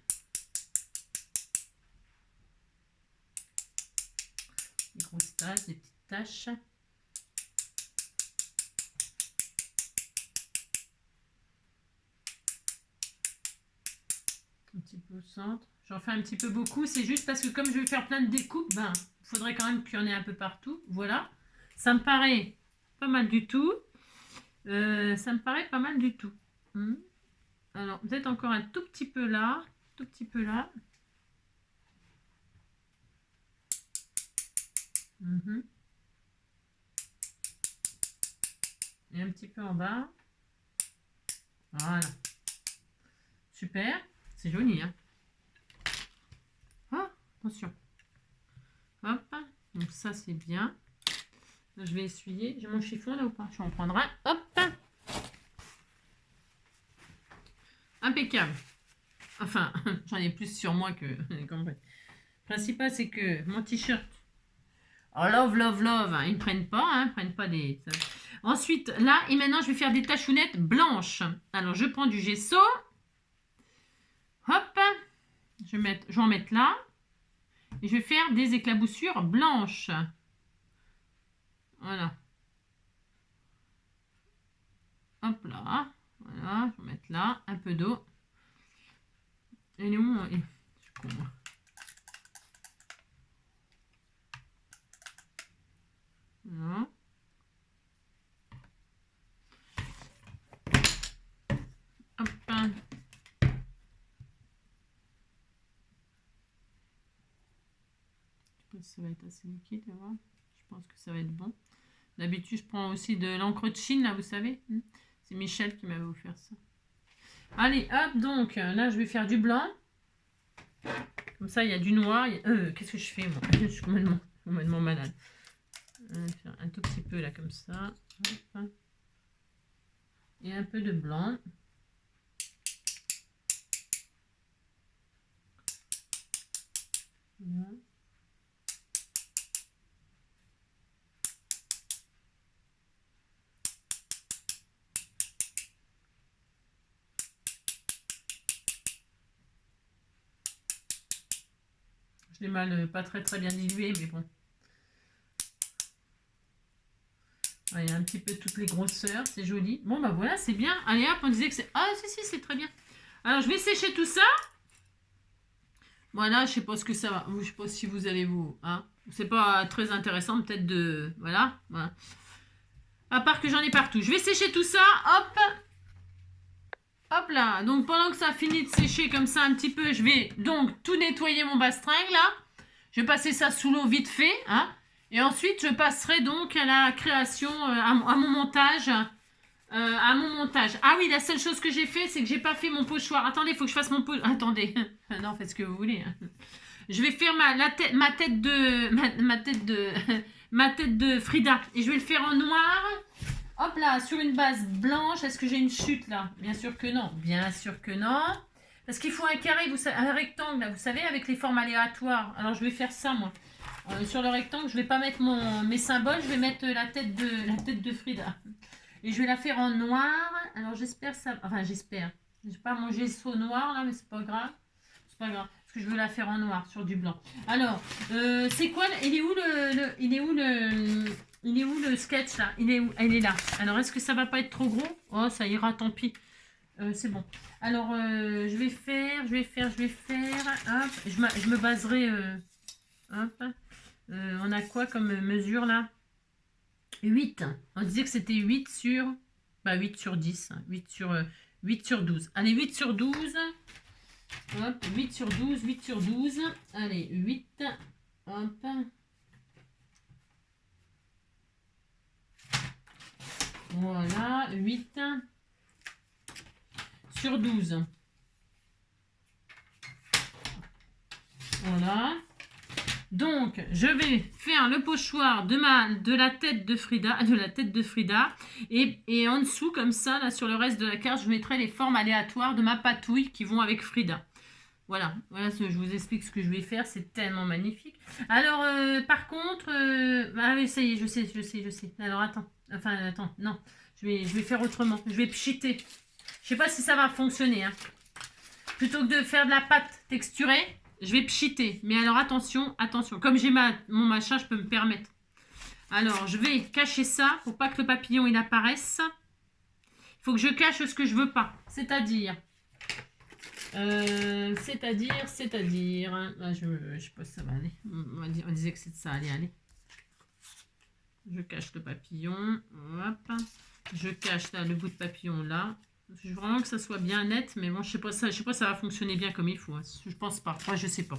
Des grosses taches, des petites taches. Un petit peu au centre. J'en fais un petit peu beaucoup. C'est juste parce que comme je vais faire plein de découpes, ben, il faudrait quand même qu'il y en ait un peu partout. Voilà. Ça me paraît pas mal du tout. Ça me paraît pas mal du tout. Alors, peut-être encore un tout petit peu là. Tout petit peu là. Et un petit peu en bas. Voilà. Super. C'est joli, hein. Ah, attention. Hop. Donc ça, c'est bien. Là, je vais essuyer. J'ai mon chiffon là ou pas? Je vais en prendre un. Hop. Impeccable. Enfin, j'en ai plus sur moi que... Le principal, c'est que mon t-shirt... Oh, love, love, love. Hein, ils ne prennent pas. Hein, ils prennent pas des... Ensuite, là, et maintenant, je vais faire des tachounettes blanches. Alors, je prends du gesso. Hop. Je vais en mettre là. Et je vais faire des éclaboussures blanches. Voilà. Hop là. Voilà, je vais mettre là. Un peu d'eau. Elle est où? Je suis con, moi. Voilà. Hop. Je sais pas si ça va être assez liquide, là. Je pense que ça va être bon. D'habitude, je prends aussi de l'encre de Chine, là, vous savez. C'est Michel qui m'avait offert ça. Allez, hop, donc, là, je vais faire du blanc. Comme ça, il y a du noir. Qu'est-ce que je fais, moi? Je suis complètement malade. Je vais faire un tout petit peu, là, comme ça. Hop. Et un peu de blanc. Voilà. Je l'ai pas très bien dilué, mais bon. Il y a un petit peu toutes les grosseurs, c'est joli. Bon, bah voilà, c'est bien. Allez hop, on disait que c'est... Ah, si, c'est très bien. Alors, je vais sécher tout ça. Voilà, je sais pas ce que ça va. Je sais pas si vous allez vous... Hein. C'est pas très intéressant, peut-être de... Voilà. À part que j'en ai partout. Je vais sécher tout ça. Hop. Hop là, donc pendant que ça finit de sécher comme ça un petit peu, je vais donc tout nettoyer mon bastringue là. Je vais passer ça sous l'eau vite fait, hein. Et ensuite, je passerai donc à la création, à mon montage. À mon montage. Ah oui, la seule chose que j'ai fait, c'est que j'ai pas fait mon pochoir. Attendez, il faut que je fasse mon pochoir. Attendez. Non, faites ce que vous voulez. Je vais faire ma tête de... ma tête de Frida. Et je vais le faire en noir. Hop là, sur une base blanche. Est-ce que j'ai une chute là? Bien sûr que non. Bien sûr que non. Parce qu'il faut un carré, un rectangle, là, vous savez, avec les formes aléatoires. Alors, je vais faire ça, moi. Sur le rectangle, je vais pas mettre mes symboles. Je vais mettre la tête de Frida. Et je vais la faire en noir. Alors, j'espère ça... Enfin, j'espère. J'ai pas mon gesso noir, là, mais c'est pas grave. C'est pas grave. Parce que je veux la faire en noir, sur du blanc. Alors, c'est quoi? Il est où il est où le sketch là? Il est là. Alors, est-ce que ça va pas être trop gros? Oh, ça ira, tant pis. C'est bon. Alors, je vais faire. Hop, je me baserai. Hop. On a quoi comme mesure là? 8. On disait que c'était 8 sur. Bah, 8 sur 10. 8 sur 12. Allez, 8 sur 12. Hop, 8 sur 12, 8 sur 12. Allez, 8. Hop. Voilà, 8 sur 12. Voilà. Donc, je vais faire le pochoir de la tête de Frida. Et en dessous, comme ça, là, sur le reste de la carte, je mettrai les formes aléatoires de ma patouille qui vont avec Frida. Voilà, je vous explique ce que je vais faire. C'est tellement magnifique. Alors, par contre... ah oui, ça y est, je sais. Alors, attends. Non. Je vais faire autrement. Je vais pchiter. Je sais pas si ça va fonctionner. Hein. Plutôt que de faire de la pâte texturée, je vais pchiter. Mais alors, attention. Comme j'ai mon machin, je peux me permettre. Alors, je vais cacher ça pour pas que le papillon, il apparaisse. Il faut que je cache ce que je veux pas. C'est-à-dire... Là, je sais pas si ça va aller. On disait que c'est de ça. Allez. Je cache le papillon. Hop. Je cache là le bout de papillon là. Je veux vraiment que ça soit bien net, mais bon, je sais pas ça va fonctionner bien comme il faut. Hein. Je pense pas. Moi, je sais pas.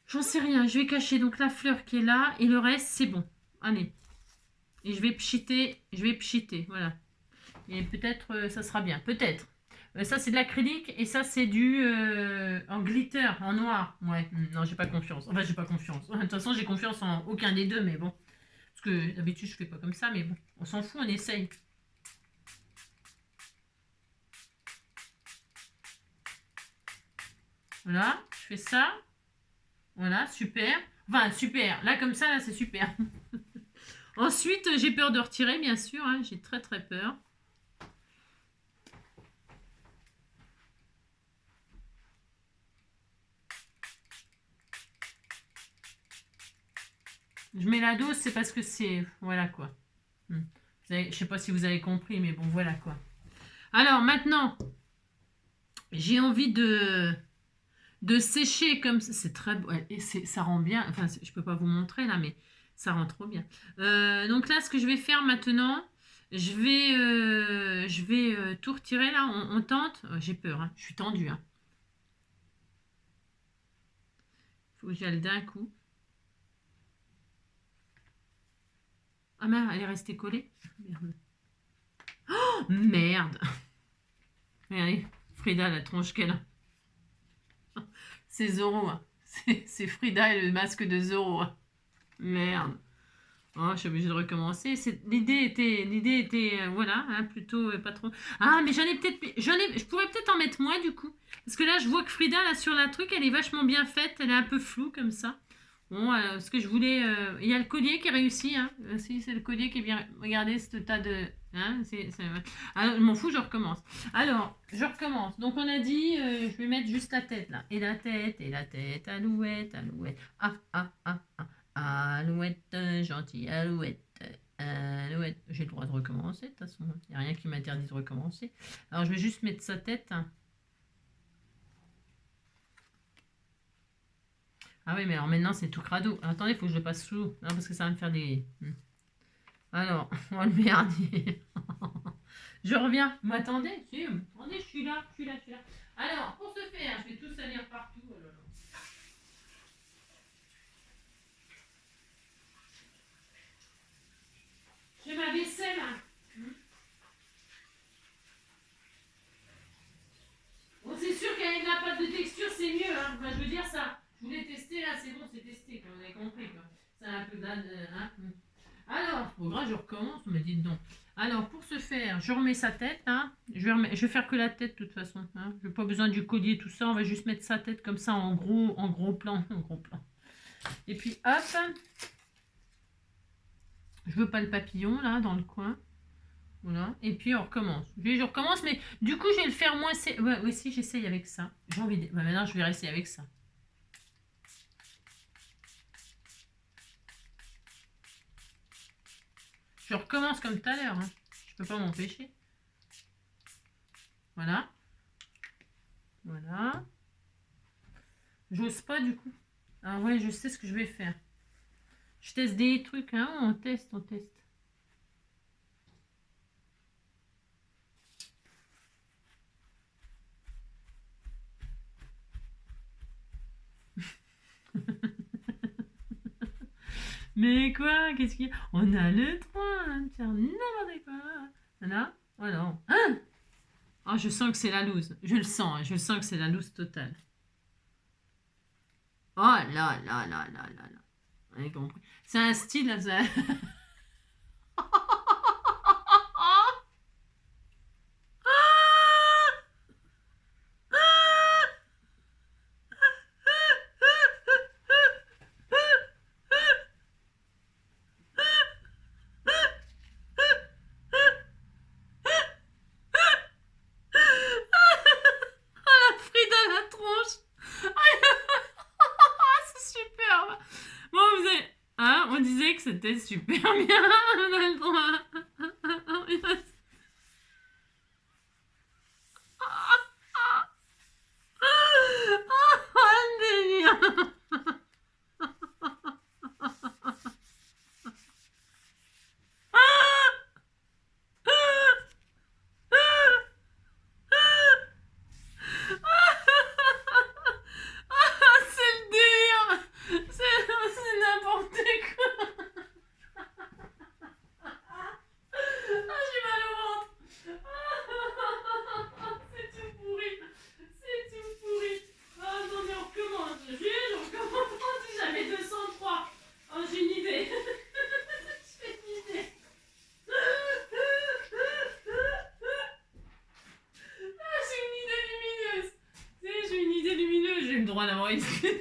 J'en sais rien. Je vais cacher donc la fleur qui est là et le reste c'est bon. Allez. Et je vais pchiter. Voilà. Et peut-être ça sera bien. Peut-être. Ça, c'est de l'acrylique et ça, c'est du en glitter, en noir. Ouais, non, j'ai pas confiance. Enfin, j'ai pas confiance. De toute façon, j'ai confiance en aucun des deux, mais bon. Parce que d'habitude, je fais pas comme ça, mais bon. On s'en fout, on essaye. Voilà, je fais ça. Voilà, super. Enfin, super. Là, comme ça, là, c'est super. Ensuite, j'ai peur de retirer, bien sûr. Hein. J'ai très, très peur. Je mets la dose, c'est parce que c'est... Voilà, quoi. Je sais pas si vous avez compris, mais bon, voilà, quoi. Alors, maintenant, j'ai envie de sécher comme ça. C'est très beau. Et ça rend bien. Enfin, je peux pas vous montrer, là, mais ça rend trop bien. Donc là, ce que je vais faire maintenant, je vais tout retirer, là. On tente. J'ai peur, hein. Je suis tendue, hein. Faut que j'y aille d'un coup. Ah merde, elle est restée collée. Merde. Oh, merde. Regardez, Frida, la tronche qu'elle a. C'est Zoro. Hein. C'est Frida et le masque de Zoro. Hein. Merde. Oh, je suis obligée de recommencer. L'idée était voilà, hein, plutôt pas trop. Ah, mais je pourrais peut-être en mettre moins du coup. Parce que là, je vois que Frida, là, sur la truc, elle est vachement bien faite. Elle est un peu floue comme ça. Bon, ce que je voulais... Il y a le collier qui est réussi. Hein. Si, c'est le collier qui est bien... Regardez ce tas de... Hein, Alors, je m'en fous, je recommence. Alors, je recommence. Donc, on a dit... je vais mettre juste la tête, là. Et la tête. Alouette. Alouette, gentille alouette. J'ai le droit de recommencer, de toute façon. Il n'y a rien qui m'interdit de recommencer. Alors, je vais juste mettre sa tête... Hein. Ah oui, mais alors maintenant, c'est tout crado. Attendez, il faut que je le passe sous l'eau. Parce que ça va me faire des... Alors, on va le merdier. Je reviens. Vous m'attendez? Si, attendez, je suis là, je suis là, je suis là. Alors, pour ce faire, je vais tout salir partout. Oh là là. J'ai ma vaisselle. Bon, c'est sûr qu'avec la pâte de texture, c'est mieux. Hein. Enfin, je veux dire ça. Je voulais tester, là, c'est bon, c'est testé. Quoi. Vous avez compris. Quoi. C'est un peu d'âne. Hein. Alors, bon, là, je recommence, mais dites donc. Alors, pour ce faire, je remets sa tête. Hein. Je vais faire que la tête, de toute façon. Hein. Je n'ai pas besoin du collier, tout ça. On va juste mettre sa tête comme ça en gros plan. En gros plan. Et puis, hop. Je veux pas le papillon, là, dans le coin. Voilà. Et puis, on recommence. Je recommence, mais du coup, je vais le faire moins... Ouais, si, j'essaye avec ça. J'ai envie de... Bah, maintenant, je vais rester avec ça. Je recommence comme tout à l'heure. Hein. Je peux pas m'empêcher. Voilà. Voilà. J'ose pas, du coup. Ah ouais, je sais ce que je vais faire. Je teste des trucs, hein. On teste, on teste. Mais quoi? Qu'est-ce qu'il y a? On a le droit de faire n'importe quoi. Voilà. Voilà. Hein? Oh, je sens que c'est la loose. Je le sens. Hein. Je le sens que c'est la loose totale. Oh là là là là là là. Vous avez compris. C'est un style. Là, ça... C'était super bien, on a le droit. Un délire. C'est le délire. C'est n'importe quoi. J'ai mal au ventre. C'est tout pourri. C'est tout pourri. Ah, attendez, on recommence. Je recommence. J'avais 203. Oh, j'ai une idée. J'ai une idée. Ah, j'ai une idée lumineuse. J'ai une idée lumineuse. J'ai le droit d'avoir une idée.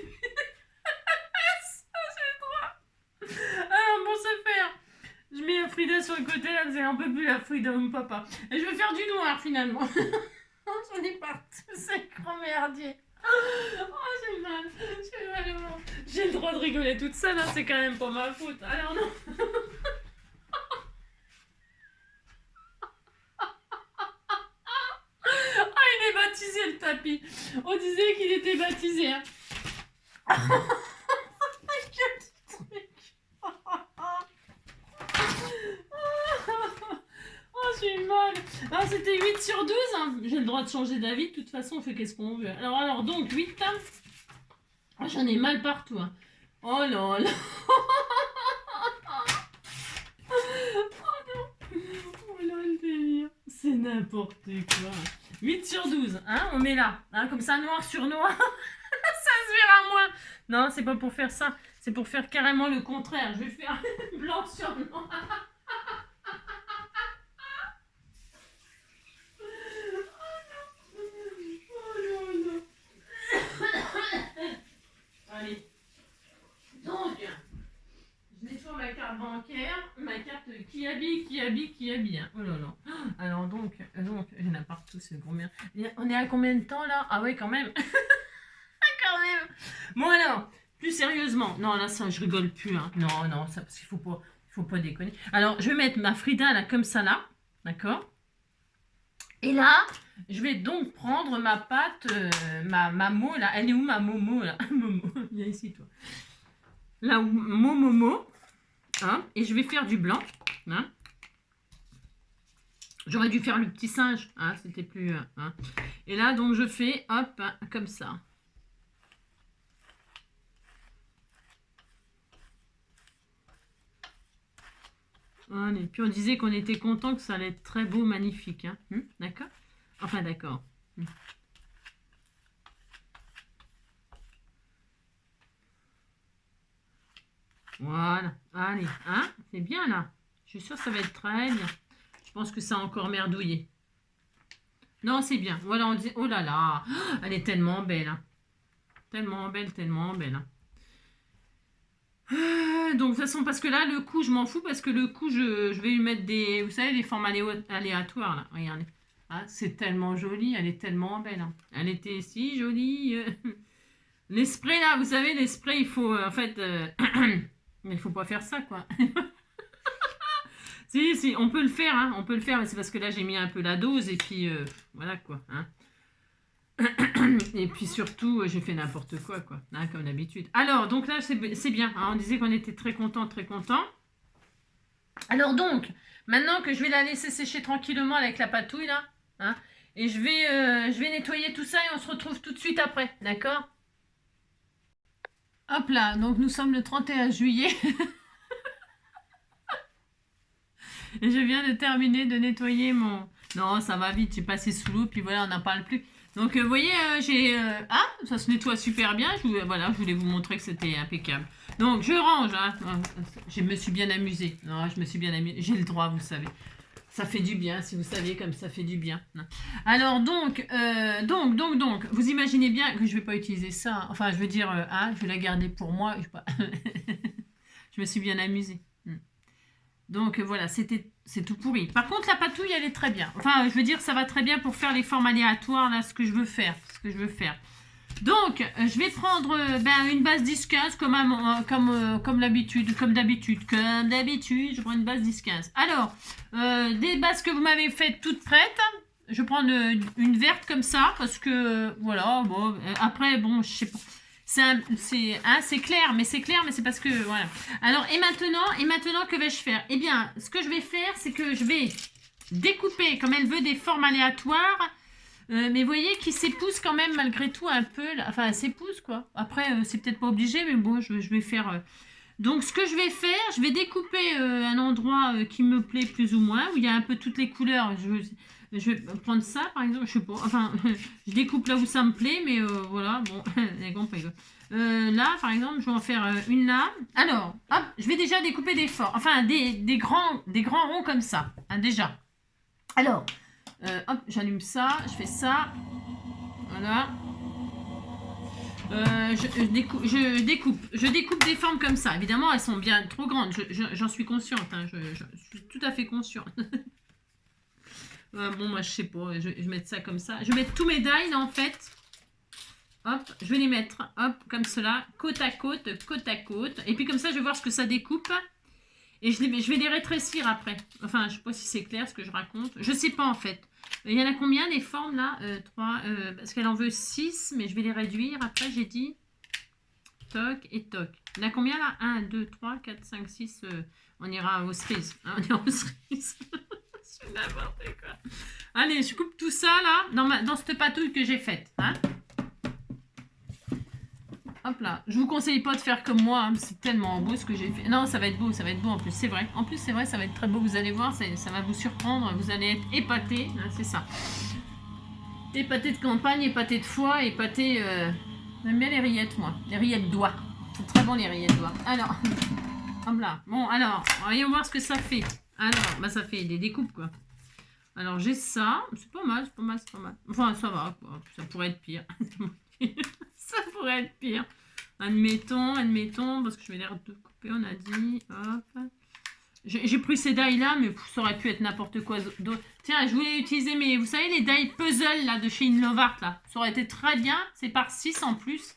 Alors, pour ce faire, je mets Frida sur le côté, là, c'est un peu plus la Frida de mon papa. Et je vais faire du noir, finalement. J'en ai partout, c'est grand merdier. Oh, j'ai mal au ventre. J'ai le droit de rigoler toute seule, hein, c'est quand même pas ma faute. Alors non. Ah, il est baptisé, le tapis. On disait qu'il était baptisé, hein. J'ai mal. Alors c'était 8 sur 12. Hein. J'ai le droit de changer d'avis. De toute façon, on fait qu'est-ce qu'on veut. Alors donc 8. Hein. Oh, j'en ai mal partout. Hein. Oh là là. Oh non. Oh là le délire. C'est n'importe quoi. 8 sur 12. Hein, on met là. Hein, comme ça, noir sur noir. Ça se verra moins. Non, c'est pas pour faire ça. C'est pour faire carrément le contraire. Je vais faire blanc sur noir. Allez. Donc, je nettoie ma carte bancaire, ma carte qui habille. Hein. Oh là là. Alors donc, il y en a partout, c'est gros merde. On est à combien de temps là? Ah ouais, quand même. Quand même. Bon alors, plus sérieusement. Non, là, ça, je rigole plus. Hein. Non, ça, parce qu'il faut pas déconner. Alors, je vais mettre ma Frida là, comme ça là. D'accord? Et là, je vais donc prendre ma pâte, ma Momo, là. Elle est où ma Momo, là? Momo, viens ici, toi. Là, Momo, hein, et je vais faire du blanc. Hein. J'aurais dû faire le petit singe, hein, c'était plus... hein. Et là, donc, je fais, hop, hein, comme ça. Allez. Puis on disait qu'on était content, que ça allait être très beau, magnifique. Hein. D'accord? Enfin, d'accord. Voilà. Allez, hein? C'est bien, là. Je suis sûre que ça va être très bien. Je pense que ça a encore merdouillé. Non, c'est bien. Voilà, on dit... Oh là là! Elle est tellement belle. Hein. Tellement belle, tellement belle. Hein. Donc, de toute façon, parce que là, le coup, je m'en fous, parce que le coup, je vais lui mettre des... Vous savez, les formes aléatoires, là. Regardez. Ah, c'est tellement joli, elle est tellement belle. Hein. Elle était si jolie. Les sprays, là, vous savez, les sprays, il faut... en fait... mais il faut pas faire ça, quoi. Si, on peut le faire, hein. On peut le faire, mais c'est parce que là, j'ai mis un peu la dose, et puis... voilà, quoi. Hein. Et puis surtout, j'ai fait n'importe quoi, hein, comme d'habitude. Alors, donc là, c'est bien. Hein, on disait qu'on était très content, très content. Alors donc, maintenant que je vais la laisser sécher tranquillement avec la patouille, là, hein, et je vais nettoyer tout ça et on se retrouve tout de suite après, d'accord? Hop là, donc nous sommes le 31 juillet. Et je viens de terminer de nettoyer mon... Non, ça va vite, j'ai passé sous l'eau, puis voilà, on n'en parle plus. Donc, vous voyez, ah, ça se nettoie super bien. Voilà, je voulais vous montrer que c'était impeccable. Donc, je range. Hein. Je me suis bien amusée. Non, je me suis bien amusée. J'ai le droit, vous savez. Ça fait du bien, si vous savez, comme ça fait du bien. Alors, donc, vous imaginez bien que je ne vais pas utiliser ça. Enfin, je veux dire, je vais la garder pour moi. Je me suis bien amusée. Donc voilà, c'est tout pourri. Par contre, la patouille, elle est très bien. Enfin, je veux dire, ça va très bien pour faire les formes aléatoires, là, ce que je veux faire. Donc, je vais prendre une base 10-15 comme d'habitude. Comme d'habitude, je prends une base 10-15. Alors, des bases que vous m'avez faites toutes prêtes. Je prends une verte comme ça, parce que, voilà, bon, après, bon, je sais pas. C'est clair, mais c'est parce que, voilà. Alors, et maintenant, que vais-je faire? Eh bien, ce que je vais faire, c'est que je vais découper, comme elle veut, des formes aléatoires. Mais vous voyez qu'il s'épouse quand même, malgré tout, un peu. Là. Enfin, elle s'épouse, quoi. Après, c'est peut-être pas obligé, mais bon, je vais faire... Donc, ce que je vais faire, je vais découper un endroit qui me plaît plus ou moins, où il y a un peu toutes les couleurs. Je vais prendre ça, par exemple, je sais pas. Enfin, je découpe là où ça me plaît, mais voilà, bon, les compris. Là, par exemple, je vais en faire une là. Alors, hop, je vais déjà découper des forts. Enfin, des grands ronds comme ça, hein, déjà. Alors, hop, j'allume ça, je fais ça. Voilà. Je découpe des formes comme ça. Évidemment, elles sont bien trop grandes. J'en suis consciente. Hein, je suis tout à fait consciente. Bon, moi, je sais pas. Je vais mettre ça comme ça. Je vais mettre tous mes die, en fait. Hop, je vais les mettre, hop, comme cela, côte à côte. Et puis, comme ça, je vais voir ce que ça découpe. Et je vais les rétrécir après. Enfin, je sais pas si c'est clair ce que je raconte. Je sais pas, en fait. Il y en a combien des formes, là 3, parce qu'elle en veut 6, mais je vais les réduire. Après, j'ai dit toc et toc. Il y en a combien, là 1, 2, 3, 4, 5, 6. On ira aux cerises. Hein, on ira aux cerises. C'est n'importe quoi. Allez, je coupe tout ça, là, dans cette patouille que j'ai faite. Hein. Hop là. Je vous conseille pas de faire comme moi. Hein, c'est tellement beau ce que j'ai fait. Non, ça va être beau en plus. C'est vrai. En plus, c'est vrai, ça va être très beau. Vous allez voir, ça va vous surprendre. Vous allez être épaté. Hein, c'est ça. Épaté de campagne, épaté de foie, épaté... J'aime bien les rillettes, moi. Les rillettes d'oie. C'est très bon, les rillettes d'oie. Alors, hop là. Bon, alors, voyons voir ce que ça fait. Alors, ça fait des découpes, quoi. Alors, j'ai ça. C'est pas mal. Enfin, ça va, quoi. Ça pourrait être pire. Ça pourrait être pire. Admettons, parce que je vais les recouper, on a dit. Hop. J'ai pris ces die là, mais ça aurait pu être n'importe quoi d'autre. Tiens, je voulais utiliser mes, vous savez, les die puzzle là de chez Inlovart là. Ça aurait été très bien. C'est par 6 en plus.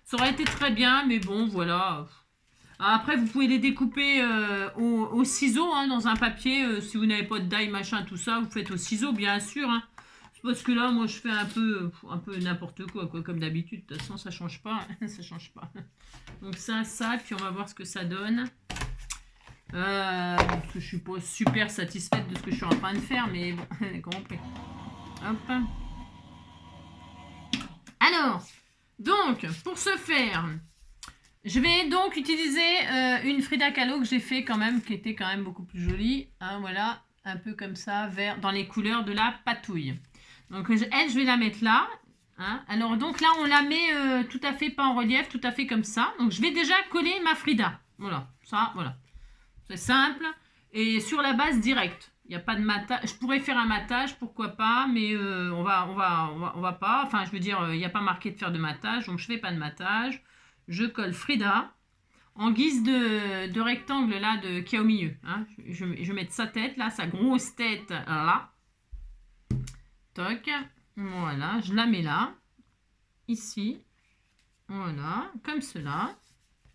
Ça aurait été très bien, mais bon, voilà. Après, vous pouvez les découper au ciseau, hein, dans un papier. Si vous n'avez pas de die, machin, tout ça, vous faites au ciseau, bien sûr. Hein. Parce que là, moi, je fais un peu n'importe quoi, comme d'habitude. De toute façon, ça change pas. Ça change pas. Donc ça, puis on va voir ce que ça donne. Parce que je suis pas super satisfaite de ce que je suis en train de faire, mais bon, compris. Hop. Alors, donc, pour ce faire, je vais donc utiliser une Frida Kahlo que j'ai fait quand même, qui était quand même beaucoup plus jolie. Hein, voilà, un peu comme ça, vert, dans les couleurs de la patouille. Donc, elle, je vais la mettre là. Hein. Alors, donc là, on la met tout à fait pas en relief, tout à fait comme ça. Donc, je vais déjà coller ma Frida. Voilà, ça, voilà. C'est simple. Et sur la base directe. Il n'y a pas de matage. Je pourrais faire un matage, pourquoi pas, mais on va pas. Enfin, je veux dire, il n'y a pas marqué de faire de matage, donc je fais pas de matage. Je colle Frida en guise de rectangle là qui est au milieu. Hein. Je vais mettre sa tête là, sa grosse tête là. Toc. Voilà, je la mets là. Ici. Voilà, comme cela.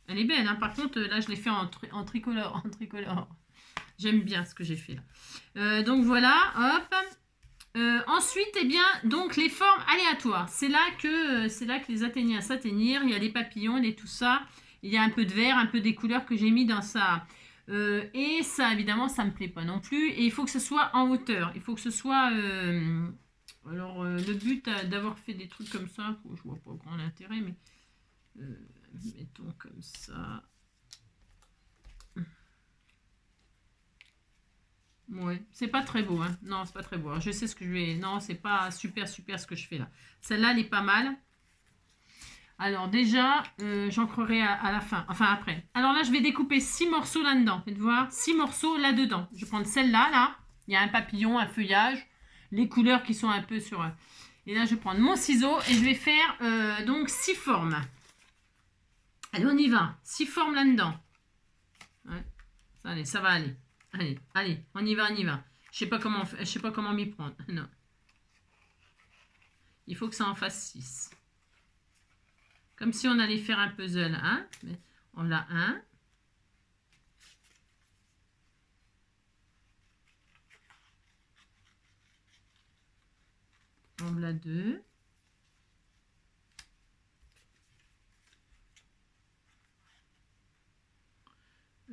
Elle est belle, hein. Par contre, là, je l'ai fait en tricolore. En tricolore. J'aime bien ce que j'ai fait là. Donc voilà, hop. Ensuite, eh bien, donc les formes aléatoires. C'est là que les athéniens s'atteignirent. Il y a les papillons, et tout ça. Il y a un peu de vert, un peu des couleurs que j'ai mis dans ça. Et ça, évidemment, ça me plaît pas non plus. Et il faut que ce soit en hauteur. Il faut que ce soit... alors, le but d'avoir fait des trucs comme ça, je vois pas grand intérêt, mais mettons comme ça. Ouais, c'est pas très beau, hein. Non, c'est pas très beau. Alors, je sais ce que je vais... Non, c'est pas super ce que je fais là. Celle-là, elle est pas mal. Alors déjà, j'en crerai à la fin, enfin après. Alors là, je vais découper 6 morceaux là-dedans. Faites voir, 6 morceaux là-dedans. Je vais prendre celle-là, là. Il y a un papillon, un feuillage. Les couleurs qui sont un peu sur... Et là, je vais prendre mon ciseau et je vais faire donc 6 formes. Allez, on y va. 6 formes là-dedans. Ouais. Allez, ça va aller. Allez, on y va, on y va. Je sais pas comment m'y prendre. Non. Il faut que ça en fasse 6. Comme si on allait faire un puzzle. Hein. On l'a 1. On l'a 2.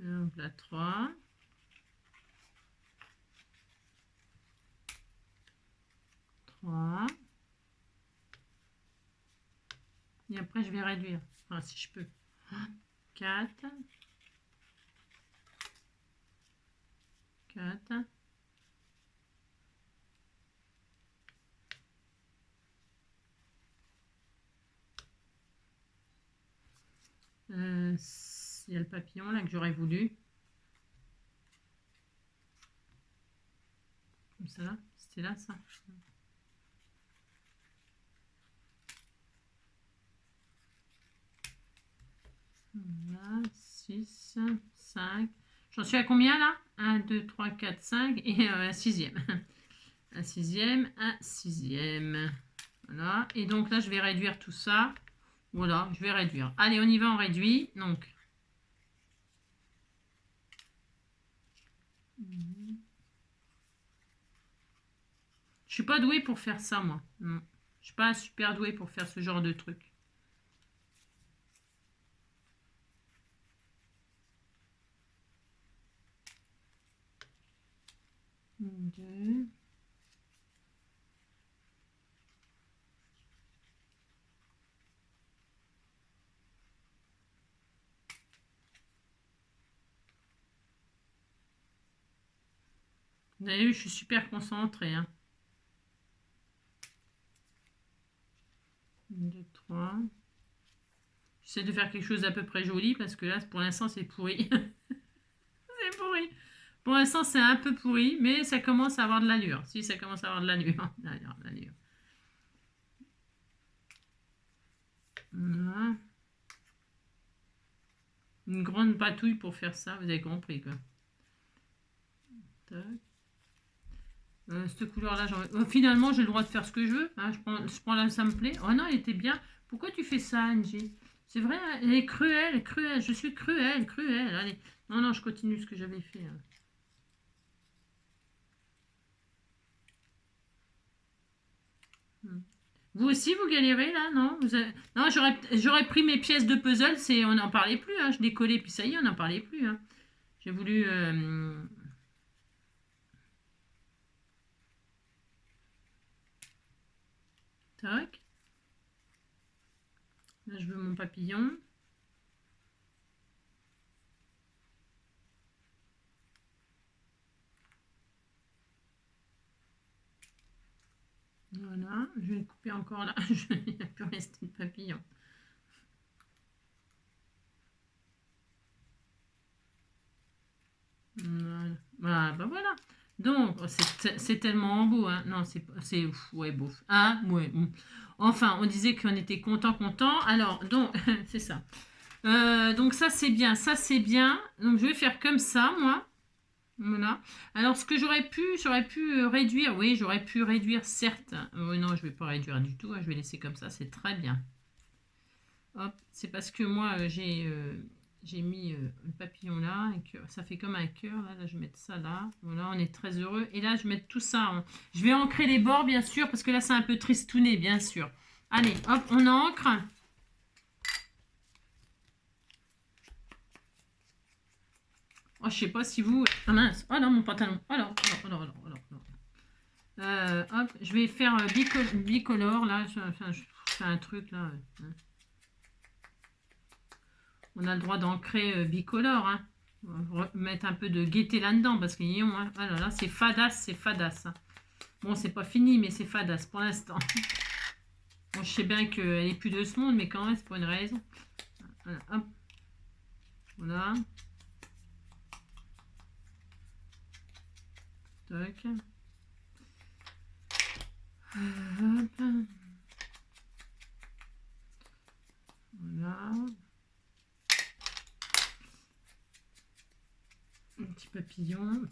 On l'a 3. 3. Et après, je vais réduire. Enfin, si je peux. 4. 4. 'Il y a le papillon là que j'aurais voulu. Comme ça là. C'était là ça. Voilà, 6, 5. J'en suis à combien là? 1, 2, 3, 4, 5 et un sixième. Un sixième, un sixième. Voilà. Et donc là, je vais réduire tout ça. Voilà, je vais réduire. Allez, on y va, on réduit. Donc. Je suis pas douée pour faire ça, moi. Non. Je suis pas super douée pour faire ce genre de truc. Deux. Vous avez vu, je suis super concentrée. Hein. 1, 2, 3. J'essaie de faire quelque chose d'à peu près joli parce que là, pour l'instant, c'est pourri. C'est pourri. Pour l'instant, c'est un peu pourri, mais ça commence à avoir de l'allure. Si, ça commence à avoir de l'allure. L'allure. Voilà. Une grande patouille pour faire ça, vous avez compris quoi. Cette couleur-là, finalement, j'ai le droit de faire ce que je veux. Hein. Je prends là, ça me plaît. Oh non, elle était bien. Pourquoi tu fais ça, Angie? C'est vrai, elle est cruelle, cruelle. Je suis cruelle, cruelle. Allez. Non, non, je continue ce que j'avais fait. Hein. Vous aussi, vous galérez là, non Non, j'aurais pris mes pièces de puzzle, on n'en parlait plus. Hein. Je décollais, puis ça y est, on n'en parlait plus. Hein. J'ai voulu... tac. Là, je veux mon papillon. Voilà, je vais le couper encore là. Il n'y a plus resté de papillon. Voilà. Ah, bah voilà. Donc, c'est tellement beau. Hein. Non, c'est... Ouais, beau. Ah, ouais. Enfin, on disait qu'on était content. Alors, donc, c'est ça. Donc, ça, c'est bien. Ça, c'est bien. Donc, je vais faire comme ça, moi. Voilà. Alors, ce que j'aurais pu réduire. Oui, j'aurais pu réduire, certes. Non, je vais pas réduire du tout. Hein, je vais laisser comme ça. C'est très bien. Hop, c'est parce que moi, j'ai mis le papillon là, et que ça fait comme un cœur. Là, je vais mettre ça là. Voilà, on est très heureux. Et là, je vais mettre tout ça. Je vais ancrer les bords, bien sûr, parce que là, c'est un peu tristouné, bien sûr. Allez, hop, on ancre. Oh, je sais pas si vous... Ah mince, oh non, mon pantalon. Oh non, oh non, oh non, oh non, oh non. Hop, je vais faire bicolore, là. Je fais un truc, là. On a le droit d'ancrer bicolore, hein. On va mettre un peu de gaieté là-dedans, parce qu'ils ont, hein. Ah là là, c'est fadasse, hein. Bon, c'est pas fini, mais c'est fadasse pour l'instant. Bon, je sais bien qu'elle est plus de ce monde, mais quand même, c'est pour une raison. Voilà, hop. Voilà. Tac. Hop. Voilà. Un petit papillon,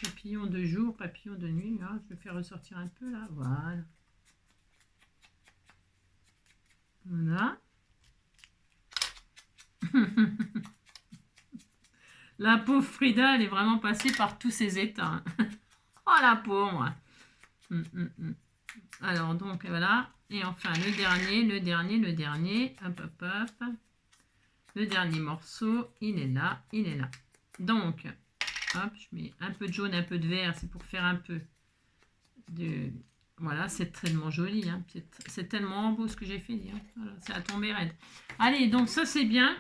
papillon de jour, papillon de nuit. Hein. Je vais faire ressortir un peu là, voilà. Voilà. La pauvre Frida, elle est vraiment passée par tous ses états. Oh la pauvre. Alors donc voilà. Et enfin le dernier. Hop hop hop. Le dernier morceau, il est là. Donc, hop, je mets un peu de jaune, un peu de vert, c'est pour faire un peu de... Voilà, c'est tellement joli, hein. C'est tellement beau ce que j'ai fait. Hein. Voilà, ça a tombé raide. Allez, donc ça c'est bien.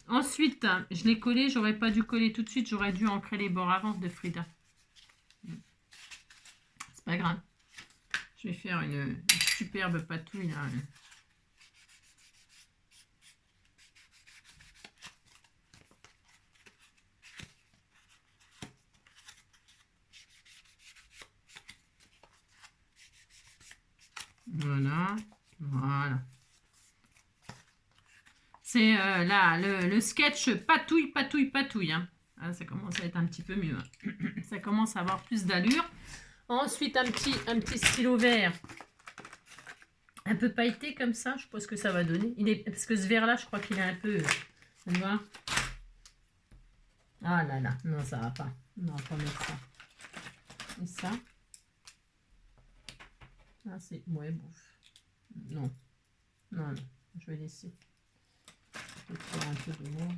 Ensuite, je l'ai collé, j'aurais pas dû coller tout de suite, j'aurais dû ancrer les bords avant de Frida. C'est pas grave. Je vais faire une superbe patouille là. Voilà. C'est là, le sketch patouille. Hein. Ah, ça commence à être un petit peu mieux. Hein. Ça commence à avoir plus d'allure. Ensuite, un petit stylo vert. Un peu pailleté comme ça. Je sais pas ce que ça va donner. Parce que ce vert-là, je crois qu'il est un peu... Tu vois? Ah là là. Non, ça va pas. Non, on va pas mettre ça. Et ça. Ah, c'est... Ouais, bouffe. Non. Non. Je vais laisser. Je vais faire un peu de mauve.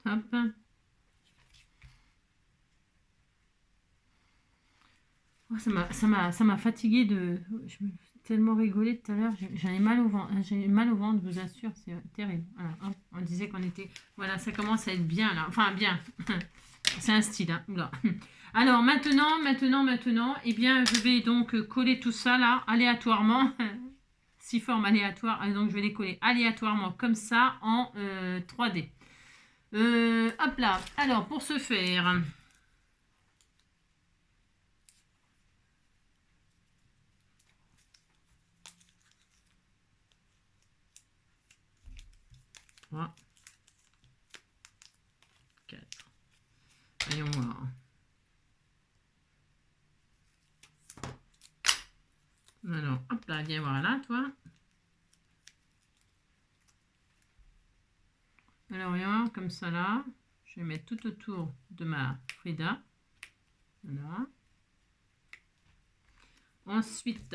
Hein. Hop. Oh, ça m'a fatigué de... Je me suis tellement rigolé tout à l'heure. J'en ai mal au ventre. J'ai mal au ventre, je vous assure. C'est terrible. Voilà, hop, on disait qu'on était... Voilà, ça commence à être bien là. Enfin, bien. C'est un style. Hein. Oula. Alors, maintenant, eh bien, je vais donc coller tout ça là, aléatoirement. 6 formes aléatoires. Donc, je vais les coller aléatoirement comme ça en 3D. Hop là. Alors, pour ce faire... Voilà. 4. Voyons voir. Alors, hop là, viens voir là, toi. Alors, rien, comme ça là. Je vais mettre tout autour de ma Frida. Voilà. Ensuite,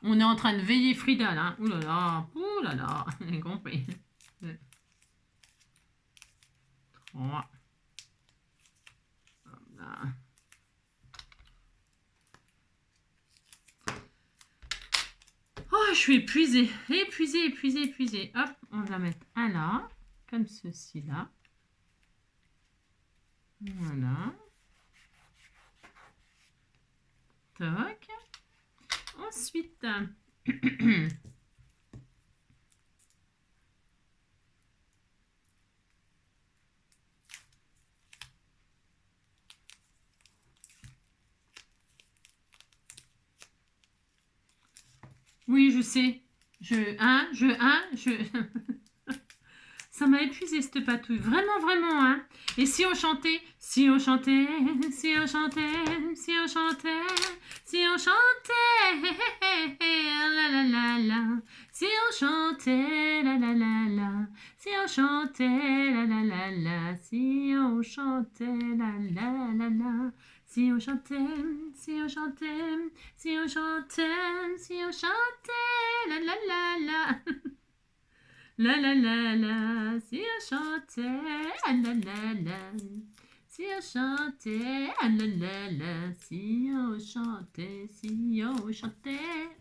on est en train de veiller Frida là. Ouh là là, j'ai compris. 2, 3. Voilà. Oh, je suis épuisée, épuisée. Hop, on va mettre un là, comme ceci là. Voilà. Toc. Ensuite, oui, je sais. Ça m'a épuisé cette patouille. Vraiment, vraiment, hein. Et si on chantait, si on chantait, si on chantait, si on chantait, si on chantait, la la la la, si on chantait, la la la la, si on chantait, la la la la, si on chantait, la la la la. Si on chantait, si on chantait, si on chantait, si on chantait, la la la la. La la la la, si on chantait, la la la. Si on chantait, la la la. Si on chantait, si on chantait.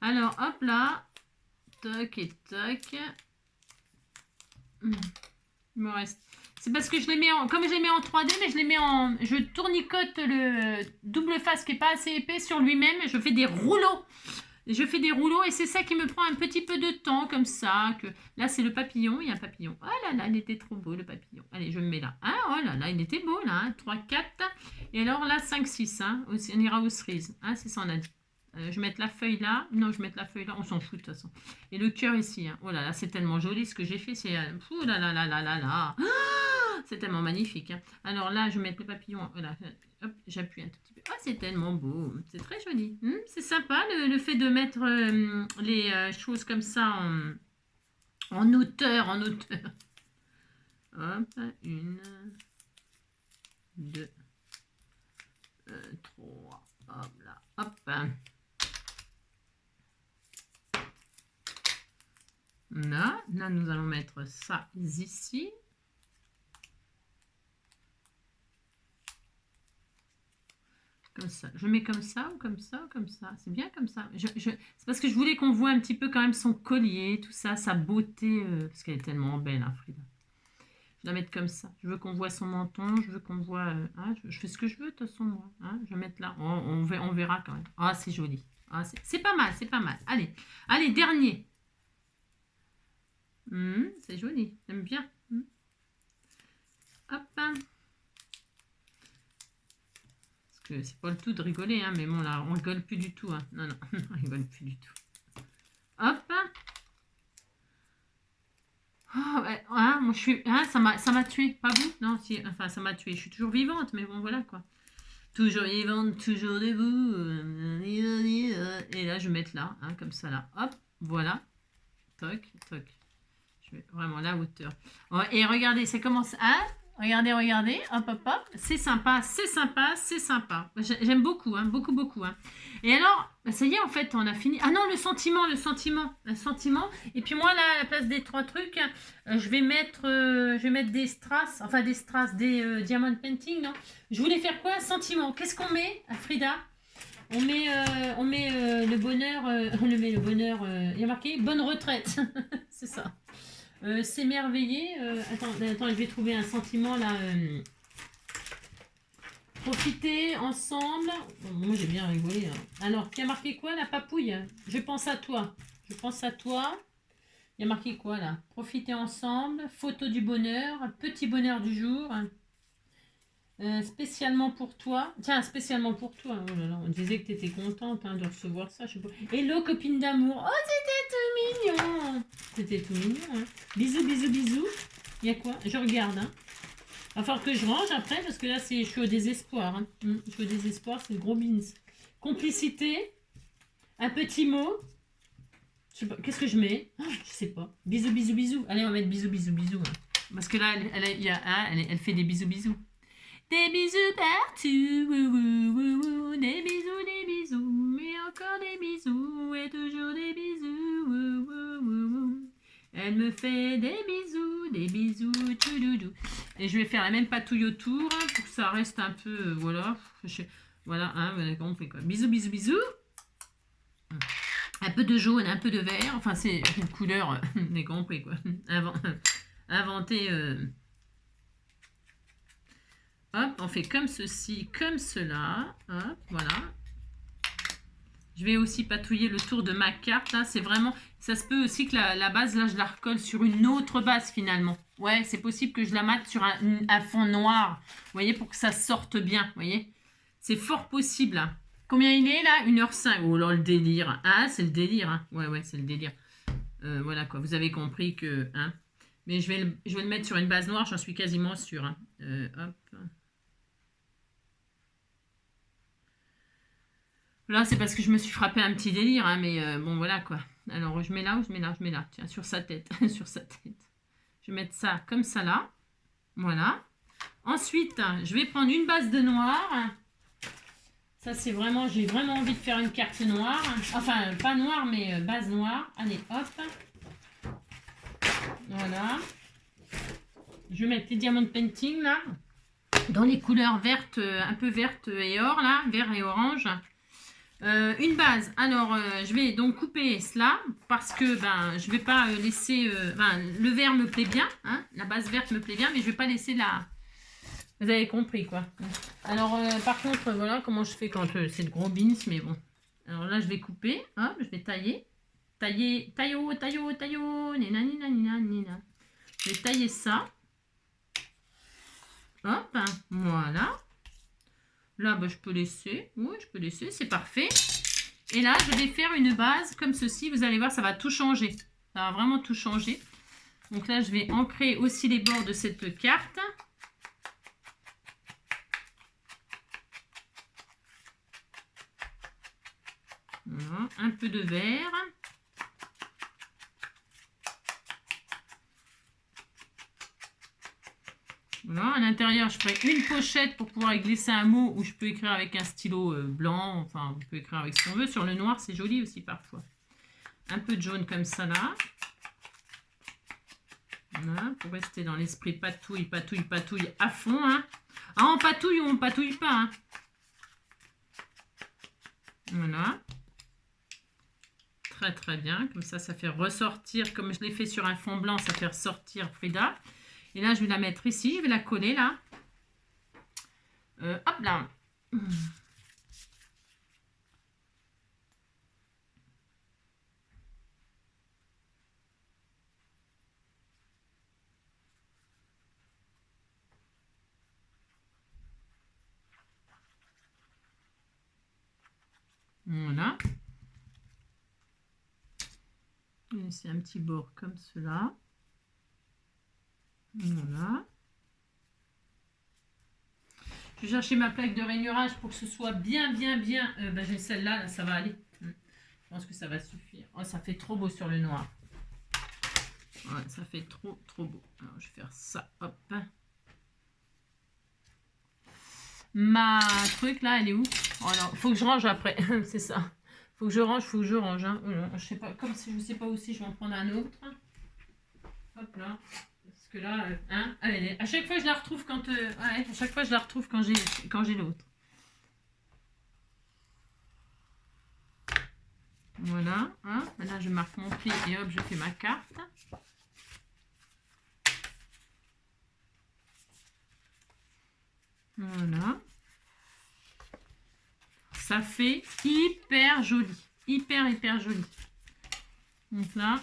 Alors hop là, toc et toc. Il me reste. C'est parce que je les mets en, comme je les mets en 3D, mais je les mets en, je tournicote le double face qui est pas assez épais sur lui-même. Je fais des rouleaux. Je fais des rouleaux et c'est ça qui me prend un petit peu de temps comme ça. Que... Là, c'est le papillon. Il y a un papillon. Oh là là, il était trop beau le papillon. Allez, je me mets là. Ah, oh là là, il était beau là. Hein. 3, 4. Et alors là, 5, 6. Hein. On ira aux cerises. Hein, c'est ça, on a dit. Je vais mettre la feuille là. Non, je vais mettre la feuille là. On s'en fout de toute façon. Et le cœur ici. Hein. Oh là là, c'est tellement joli ce que j'ai fait. C'est... Oh là là là là là là. Ah, c'est tellement magnifique. Hein. Alors là, je vais mettre le papillon. Voilà. Hop, j'appuie un tout petit peu. Oh, c'est tellement beau. C'est très joli. C'est sympa le fait de mettre les choses comme ça en hauteur. Hop, 1, 2, 3. Hop là. Hop. Là, nous allons mettre ça ici. Comme ça. Je mets comme ça ou comme ça ou comme ça. C'est bien comme ça. C'est parce que je voulais qu'on voit un petit peu quand même son collier, tout ça, sa beauté. Parce qu'elle est tellement belle, hein, Frida. Je vais la mettre comme ça. Je veux qu'on voit son menton. Je veux qu'on voit... hein, je fais ce que je veux de toute façon, moi. Hein, je vais mettre là. On verra quand même. Ah, c'est joli. Ah, c'est pas mal, c'est pas mal. Allez, allez, dernier. C'est joli. J'aime bien. Hop. C'est pas le tout de rigoler, hein, mais bon, là, on rigole plus du tout. Hein. Non, on rigole plus du tout. Hop. Oh, ouais, hein, moi, je suis... Hein, ça m'a tué, pas vous? Non, si, enfin, ça m'a tué. Je suis toujours vivante, mais bon, voilà, quoi. Toujours vivante, toujours debout. Et là, je vais mettre là, hein, comme ça, là. Hop, voilà. Toc, toc. Je vais vraiment la hauteur. Oh, et regardez, ça commence... Hein? Regardez, hop, hop, hop. C'est sympa. J'aime beaucoup, hein, beaucoup. Hein. Et alors, ça y est, en fait, on a fini. Ah non, le sentiment. Et puis moi, là, à la place des 3 trucs, je vais mettre des strass, des diamond painting, non? Je voulais faire quoi? Sentiment. Qu'est-ce qu'on met, Frida? On met le bonheur, il y a marqué bonne retraite. C'est ça. S'émerveiller. Attends, je vais trouver un sentiment là. Profiter ensemble. Moi j'ai bien rigolé. Hein. Alors, il y a marqué quoi la papouille? Je pense à toi. Il y a marqué quoi là? Profiter ensemble. Photo du bonheur. Petit bonheur du jour. Spécialement pour toi. Tiens, spécialement pour toi. Oh là là, on disait que tu étais contente hein, de recevoir ça. Je sais pas. Hello, copine d'amour. Oh, c'était tout mignon. Hein. Bisous. Il y a quoi? Je regarde. Hein. va falloir que je range après parce que là, je suis au désespoir. Hein. Je suis au désespoir, c'est le gros beans. Complicité. Un petit mot. Je sais pas, qu'est-ce que je mets? Je sais pas. Bisous, bisous, bisous. Allez, on va mettre bisous, bisous, bisous. Hein. Parce que là, elle fait des bisous, bisous. Des bisous partout. Des bisous, et encore des bisous. Et toujours des bisous. Elle me fait des bisous, tchoudoudou. Et je vais faire la même patouille autour hein, pour que ça reste un peu, voilà. Voilà, hein, vous avez compris quoi. Bisous, bisous, bisous. Un peu de jaune, un peu de vert. Enfin, c'est une couleur, vous avez compris quoi. Inventer. Hop, on fait comme ceci, comme cela. Hop, voilà. Je vais aussi patouiller le tour de ma carte. Là, c'est vraiment... Ça se peut aussi que la base, là, je la recolle sur une autre base, finalement. Ouais, c'est possible que je la mate sur un fond noir. Vous voyez, pour que ça sorte bien. Vous voyez, c'est fort possible. Hein. Combien il est, là? 1h05. Oh là, le délire. Ah, c'est le délire. Hein. Ouais, c'est le délire. Voilà, quoi. Vous avez compris que... Hein. Mais je vais le mettre sur une base noire, j'en suis quasiment sûre. Hein. Hop. Là, c'est parce que je me suis frappé un petit délire, hein, mais bon, voilà, quoi. Alors, je mets là ou je mets là? Je mets là, tiens, sur sa tête, sur sa tête. Je vais mettre ça comme ça, là. Voilà. Ensuite, je vais prendre une base de noir. Ça, c'est vraiment, j'ai vraiment envie de faire une carte noire. Enfin, pas noire, mais base noire. Allez, hop. Voilà. Je vais mettre les diamants de painting, là. Dans les couleurs vertes, un peu vertes et or, là. Vert et orange. Une base, alors je vais donc couper cela parce que je vais pas laisser, le vert me plaît bien, hein, la base verte me plaît bien, mais je vais pas laisser la, vous avez compris quoi. Alors par contre voilà comment je fais quand c'est le gros beans, mais bon, alors là je vais couper, hop, je vais tailler, taillot, nina, nina, nina, nina. Je vais tailler ça, hop, voilà. Là, je peux laisser. Oui, je peux laisser. C'est parfait. Et là, je vais faire une base comme ceci. Vous allez voir, ça va tout changer. Ça va vraiment tout changer. Donc là, je vais ancrer aussi les bords de cette carte. Voilà. Un peu de vert. Voilà, à l'intérieur, je ferai une pochette pour pouvoir y glisser un mot où je peux écrire avec un stylo blanc. Enfin, on peut écrire avec ce qu'on veut. Sur le noir, c'est joli aussi parfois. Un peu de jaune comme ça, là. Voilà, pour rester dans l'esprit patouille à fond. Hein. Ah, on patouille ou on patouille pas. Hein. Voilà. Très, très bien. Comme ça fait ressortir, comme je l'ai fait sur un fond blanc, ça fait ressortir Frida. Et là, je vais la mettre ici. Je vais la coller là. Hop là. Voilà. C'est un petit bord comme cela. Voilà. Je vais chercher ma plaque de rainurage pour que ce soit bien. J'ai celle-là, là, ça va aller. Je pense que ça va suffire. Oh, ça fait trop beau sur le noir. Ouais, ça fait trop beau. Alors, je vais faire ça. Hop. Ma truc là, elle est où? Oh non, faut que je range après. C'est ça. Faut que je range. Hein. Je sais pas, comme si je sais pas aussi, je vais en prendre un autre. Hop là. Parce que là, hein, allez, à chaque fois je la retrouve quand, à chaque fois je la retrouve quand j'ai l'autre. Voilà, hein. Là je marque mon pli et hop, je fais ma carte. Voilà. Ça fait hyper joli, hyper joli. Donc là.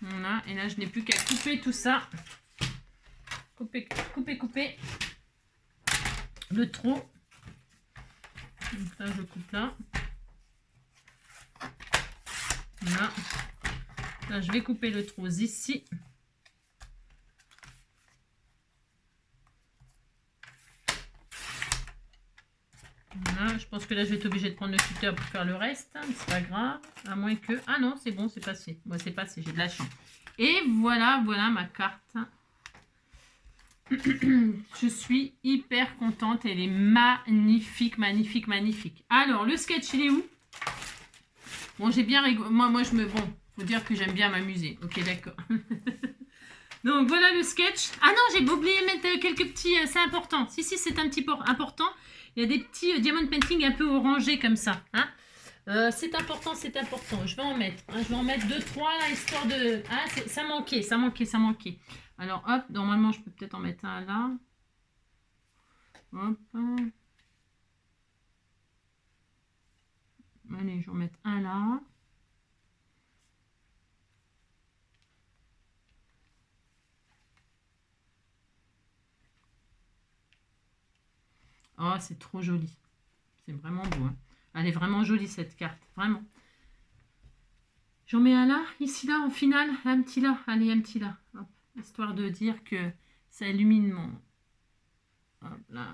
Voilà, et là je n'ai plus qu'à couper tout ça. Couper le trou. Donc là je coupe là. Voilà. Là, je vais couper le trou ici. Voilà, je pense que là, je vais être obligée de prendre le tuteur pour faire le reste. C'est pas grave. À moins que... Ah non, c'est bon, c'est passé. Bon, c'est passé, j'ai de la chance. Et voilà, voilà ma carte. Je suis hyper contente. Elle est magnifique, magnifique, magnifique. Alors, le sketch, il est où? Bon, j'ai bien rigolé. Moi, je me... Bon, faut dire que j'aime bien m'amuser. Ok, d'accord. Donc, voilà le sketch. Ah non, j'ai oublié de mettre quelques petits... c'est important. Si, c'est un petit peu important. Il y a des petits diamond painting un peu orangés comme ça. Hein, c'est important, c'est important. Je vais en mettre. Hein, je vais en mettre 2-3 là, histoire de... Ah, ça manquait, ça manquait, ça manquait. Alors, hop, normalement, je peux peut-être en mettre un là. Hop. Allez, je vais en mettre un là. Oh, c'est trop joli. C'est vraiment beau. Hein. Elle est vraiment jolie, cette carte. Vraiment. J'en mets un là, ici là, en finale. Un petit là. Allez, un petit là. Hop. Histoire de dire que ça illumine mon... Hop là.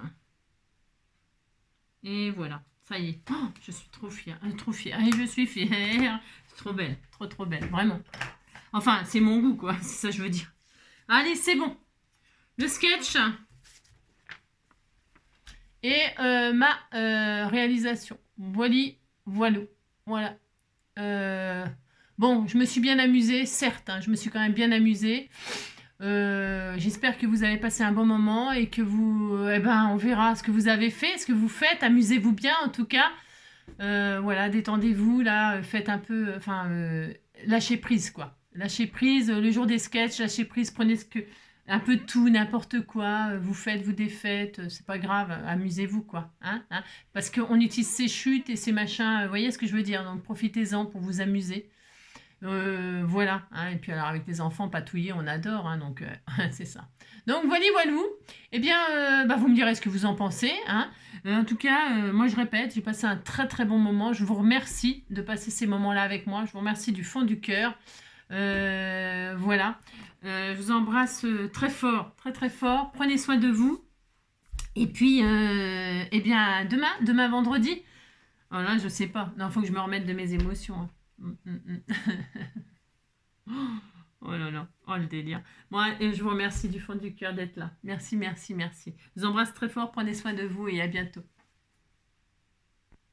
Et voilà. Ça y est. Oh, je suis trop fière. Trop fière. Et je suis fière. C'est trop belle. Trop, trop belle. Vraiment. Enfin, c'est mon goût, quoi. C'est ça que je veux dire. Allez, c'est bon. Le sketch. Et ma réalisation. Voilà. Bon, je me suis bien amusée, certes, hein, je me suis quand même bien amusée. J'espère que vous avez passé un bon moment et que vous, on verra ce que vous avez fait, ce que vous faites. Amusez-vous bien, en tout cas. Voilà, détendez-vous, là, faites un peu, lâchez prise, quoi. Lâchez prise, le jour des sketchs, lâchez prise, prenez un peu de tout, n'importe quoi, vous faites, vous défaites, c'est pas grave, amusez-vous, quoi. Hein. Parce qu'on utilise ces chutes et ces machins, vous voyez ce que je veux dire, donc profitez-en pour vous amuser. Voilà, hein. Et puis alors avec les enfants, patouiller, on adore, hein, donc c'est ça. Donc voilà, eh bien, vous me direz ce que vous en pensez. Hein. En tout cas, moi je répète, j'ai passé un très très bon moment. Je vous remercie de passer ces moments-là avec moi. Je vous remercie du fond du cœur. Voilà. Je vous embrasse très fort, très très fort. Prenez soin de vous. Et puis, eh bien, demain vendredi. Oh là, je sais pas. Non, il faut que je me remette de mes émotions. Hein. Oh là là, oh le délire. Moi, je vous remercie du fond du cœur d'être là. Merci, merci, merci. Je vous embrasse très fort, prenez soin de vous et à bientôt.